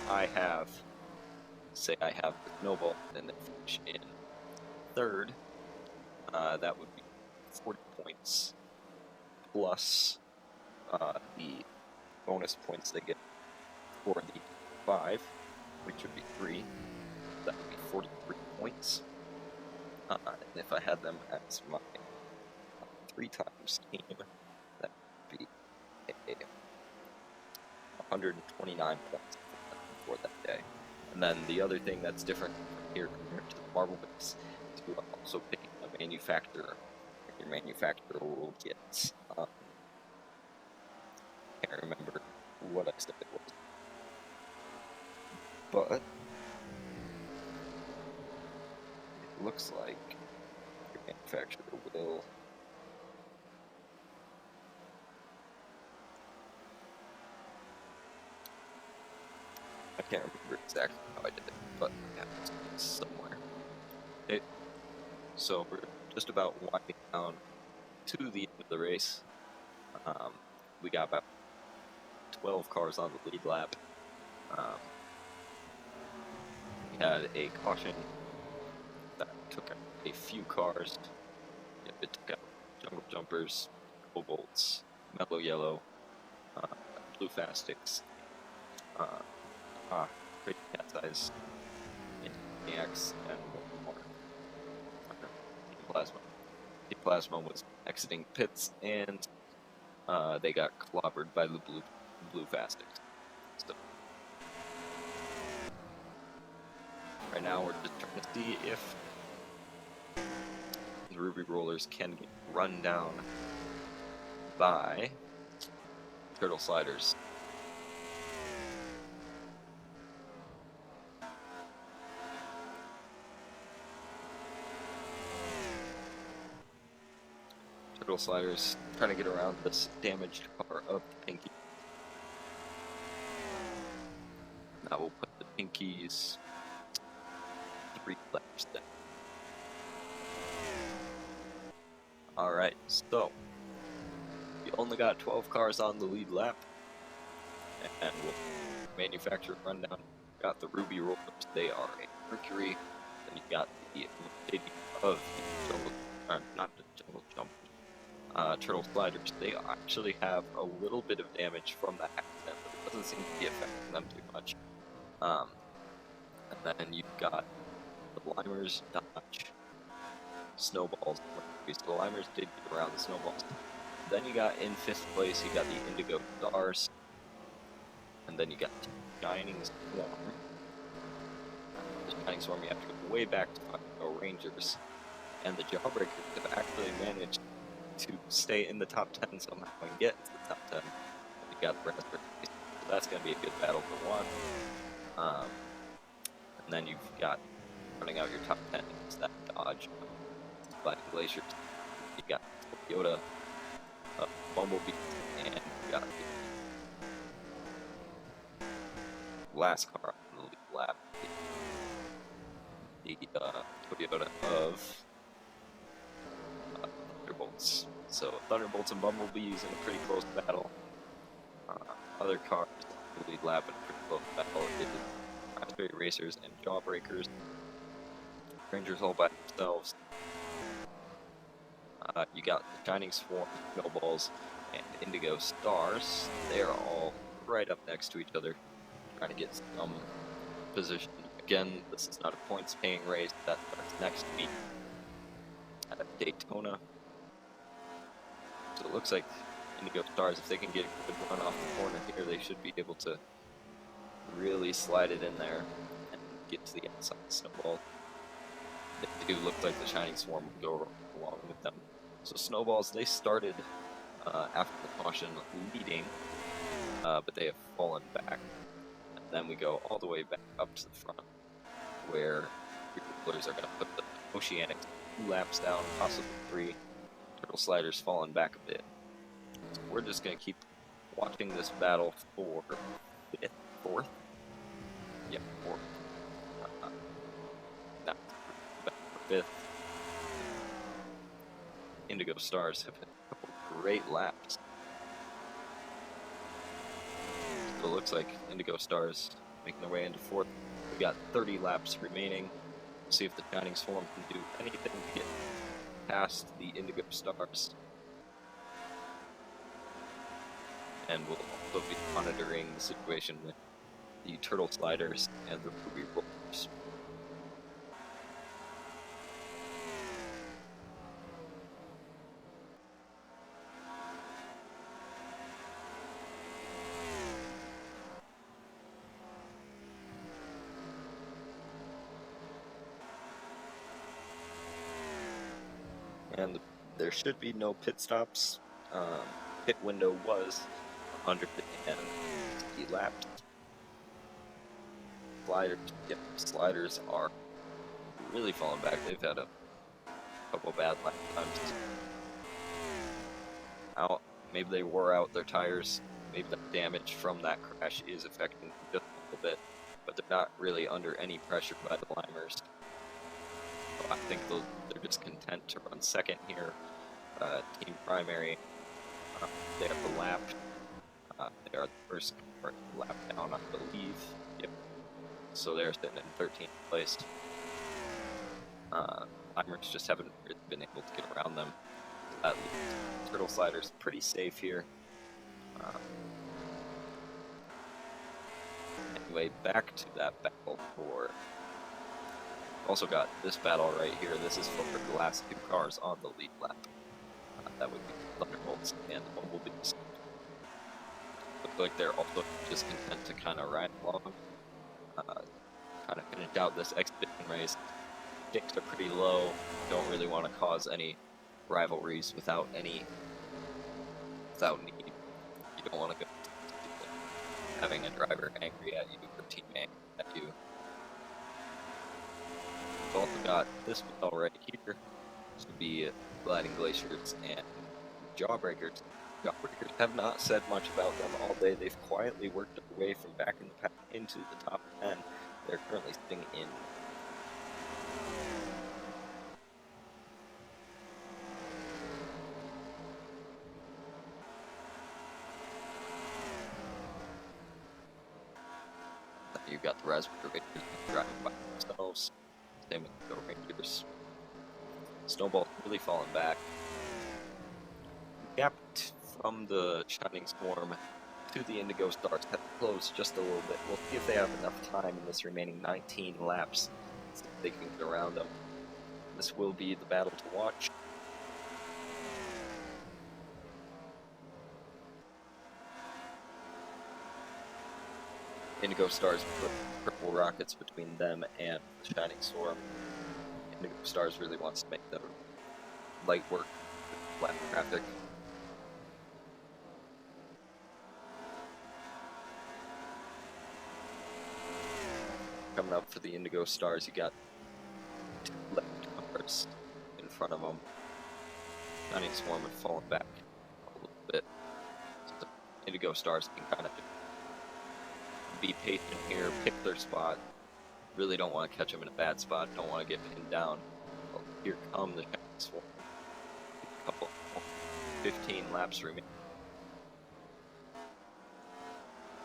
I have, say I have the snowball and they finish in 3rd, that would be 40 points plus the bonus points they get for the 5, which would be 3. That would be 43 points. And if I had them as my 3 times team, that would be 129 points for that day. And then the other thing that's different here compared to the marble base is you're also picking a manufacturer. Your manufacturer will get, I can't remember what I said it was, but it looks like your manufacturer will I can't remember exactly how I did it, but I have it somewhere. So we're just about winding down to the end of the race. We got about 12 cars on the lead lap. We had a caution that took out a few cars. It took out Jungle Jumpers, Cobalts, Mellow Yellow, Blue Fastics, Crazy Cat's Eyes, Maniacs, and one more. Plasma. The Plasma was exiting pits, and they got clobbered by the Blue Fastics. So right now we're just trying to see if the Ruby Rollers can get run down by Turtle Sliders. Turtle Sliders trying to get around this damaged car of the Pinky. Now we'll put the Pinkies 3 laps down. Alright, so we only got 12 cars on the lead lap, and we'll manufacture rundown. Got the Ruby Rollers, they are a Mercury, then you got the Mercedes of the Jungle, not the Jungle Jump, Turtle Sliders. They actually have a little bit of damage from the accident, but it doesn't seem to be affecting them too much. And then you've got the Limers, Dodge, Snowballs. So the Limers did get around the Snowballs. Then you got in 5th place, you got the Indigo Stars, and then you got the Shining Swarm. The Shining Swarm, you have to go way back to find Rangers, and the Jawbreakers have actually managed to stay in the top 10 somehow and get into the top 10. You got the Raspberry, so that's going to be a good battle for one. And then you've got, running out your top 10, is that Dodge, Black Glaciers. You got Toyota, Bumblebee, and you got the last car on the lead lap, the Toyota of Thunderbolts. So Thunderbolts and Bumblebees in a pretty close battle. Other cars in the lead lap in a pretty close battle is Raspberry Racers and Jawbreakers. Rangers all by themselves. You got the Shining Swarm, Snowballs, and Indigo Stars. They are all right up next to each other, trying to get some position. Again, this is not a points-paying race. That starts next week at Daytona. So it looks like Indigo Stars, if they can get a good run off the corner here, they should be able to really slide it in there and get to the outside Snowball. They do look like the Shining Swarm will go along with them. So Snowballs, they started after the caution leading, but they have fallen back. And then we go all the way back up to the front, where Players are going to put the Oceanics 2 laps down, possibly 3. Turtle Sliders falling back a bit. So we're just going to keep watching this battle for fourth? Yeah, fourth. No, fifth. Indigo Stars have hit a couple great laps. So it looks like Indigo Stars making their way into fourth. We got 30 laps remaining. See if the Shining Swarm can do anything to get past the Indigo Stars. And we'll also be monitoring the situation with the Turtle Sliders and the Ruby Rollers. And there should be no pit stops. Pit window was 160 laps. Sliders are really falling back. They've had a couple bad lap times. Now, maybe they wore out their tires. Maybe the damage from that crash is affecting them just a little bit, but they're not really under any pressure by the Limers. So I think they're just content to run second here. Team Primary, they have the lap. They are the first lap down, I believe. Yep. So they're sitting in 13th place. Limers just haven't really been able to get around them. Turtle Slider's pretty safe here. Anyway, back to that battle for... Also got this battle right here. This is for the last two cars on the lead lap. That would be Thunderbolts and Bumblebees. Looks like they're also just content to kind of ride along. Kind of finish out this expedition race. Stakes are pretty low. Don't really want to cause any rivalries without need. You don't want to go having a driver angry at you or teammate at you. We've also got this battle right here. This would be Gliding Glaciers and Jawbreakers. Jawbreakers have not said much about them all day. They've quietly worked their way from back in the pack into the top 10. They're currently sitting in You've got the Raspberry Rangers driving by themselves. Same with the Rangers. Snowball really falling back. Gap from the Shining Swarm to the Indigo Stars have closed just a little bit. We'll see if they have enough time in this remaining 19 laps so they can get around them. This will be the battle to watch. Indigo Stars put purple rockets between them and the Shining Swarm. Indigo Stars really wants to make them light work with flat traffic. Coming up for the Indigo Stars, you got two left cars in front of them. Shining Swarm have fallen back a little bit. So Indigo Stars can kind of be patient here, pick their spot. Really don't want to catch them in a bad spot. Don't want to get pinned down. Well, here come the Shining Swarm. A couple, 15 laps remaining.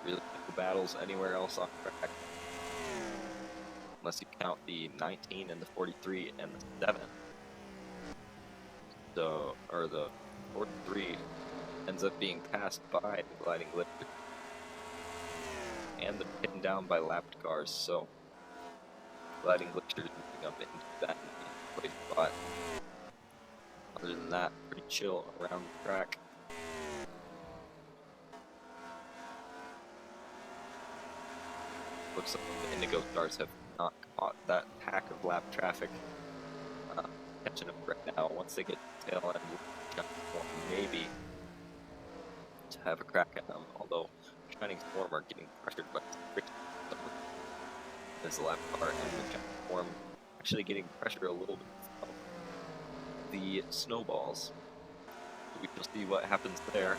Really no battles anywhere else on track. Unless you count the 19 and the 43 and the 7. So, or the 43 ends up being passed by the Gliding Glacier and the pinned down by lapped cars. So, Gliding Glacier is moving up into that place spot. Other than that, pretty chill around the track. Looks like the Indigo Stars have not caught that pack of lap traffic. Catching up right now. Once they get to the tail end, maybe to have a crack at them. Although Shining Swarm are getting pressured by this lap car, and the Shining Swarm actually getting pressure a little bit from the Snowballs. We shall see what happens there.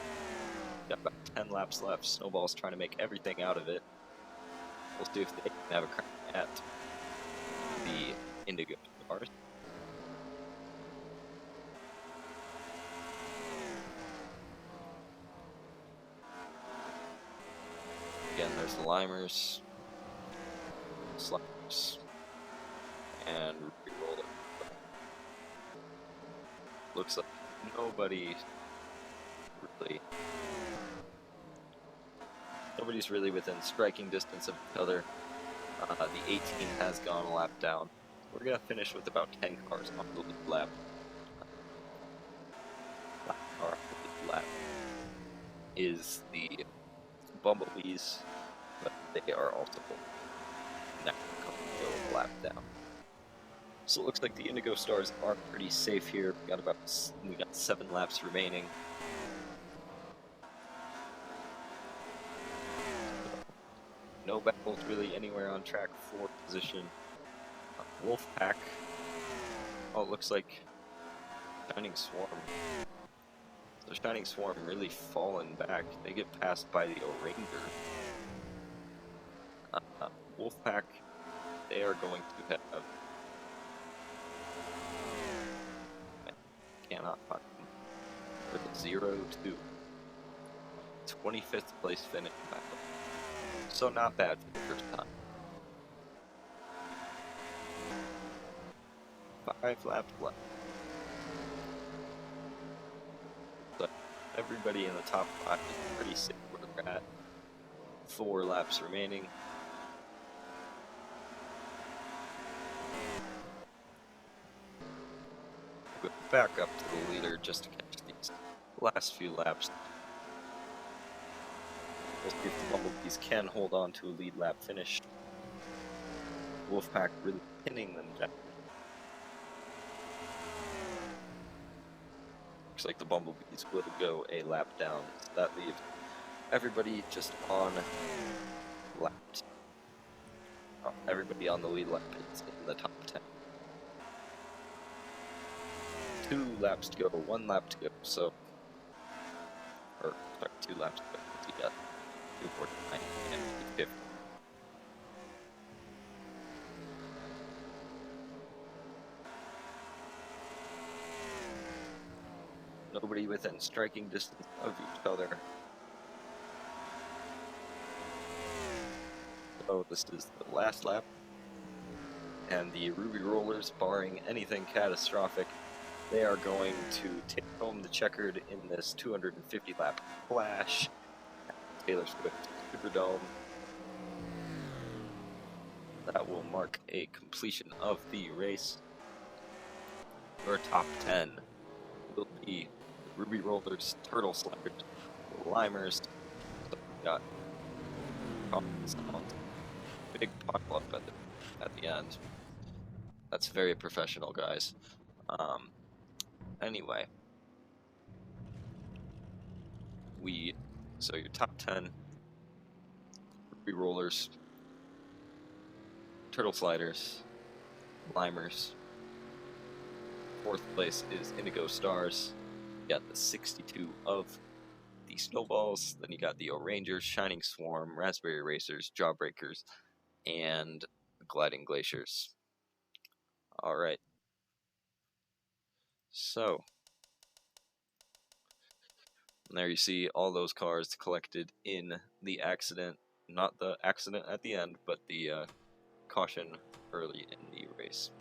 Got about 10 laps left. Snowball's trying to make everything out of it. We'll see if they can have a crack at the Indigo Stars. Again, there's the Limers, Sliders, and Ruby Roller. Looks like nobody's really within striking distance of each other. The 18 has gone a lap down. We're going to finish with about 10 cars on the lead lap. Our lead lap is the Bumblebees, but they are also not going to go a lap down. So it looks like the Indigo Stars are pretty safe here. We got 7 laps remaining. No battles really anywhere on track for position. Wolfpack. Oh, it looks like Shining Swarm. So Shining Swarm really fallen back. They get passed by the Oranger. Wolfpack, they are going to have... cannot find them. With a 0-2. 25th place finish battle. So not bad for the first time. 5 laps left. But everybody in the top 5 is pretty safe where they're at. 4 laps remaining. Go back up to the leader just to catch these last few laps. We'll see if the Bumblebees can hold on to a lead lap finish. Wolfpack really pinning them down. Looks like the Bumblebees will go a lap down. So that leaves everybody just on laps. Oh, everybody on the lead lap is in the top 10. 2 laps to go, 1 lap to go, so... Or, sorry, 2 laps to go. We got 249 and 250. Nobody within striking distance of each other. So this is the last lap. And the Ruby Rollers, barring anything catastrophic, they are going to take home the checkered in this 250 lap clash at Taylor Swift Superdome. That will mark a completion of the race. Your top 10 will be Ruby Rollers, Turtle Sliders, Limers. So we got big pop-up at the end. That's very professional, guys. Anyway, so your top 10 Ruby Rollers, Turtle Sliders, Limers. 4th place is Indigo Stars. You got the 62 of the Snowballs. Then you got the Orangers, Shining Swarm, Raspberry Racers, Jawbreakers, and Gliding Glaciers. Alright. So, there you see all those cars collected in the accident. Not the accident at the end, but the caution early in the race.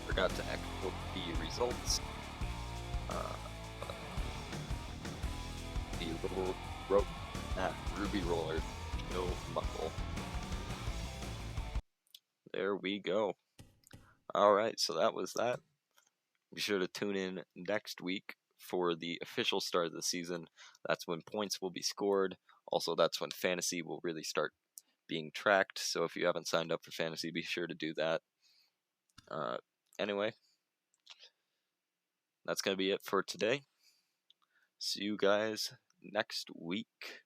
Forgot to export the results. The little rope Ruby Roller, no muffle. There we go. Alright, so that was that. Be sure to tune in next week for the official start of the season. That's when points will be scored. Also, that's when fantasy will really start being tracked. So if you haven't signed up for fantasy, be sure to do that. Anyway, that's going to be it for today. See you guys next week.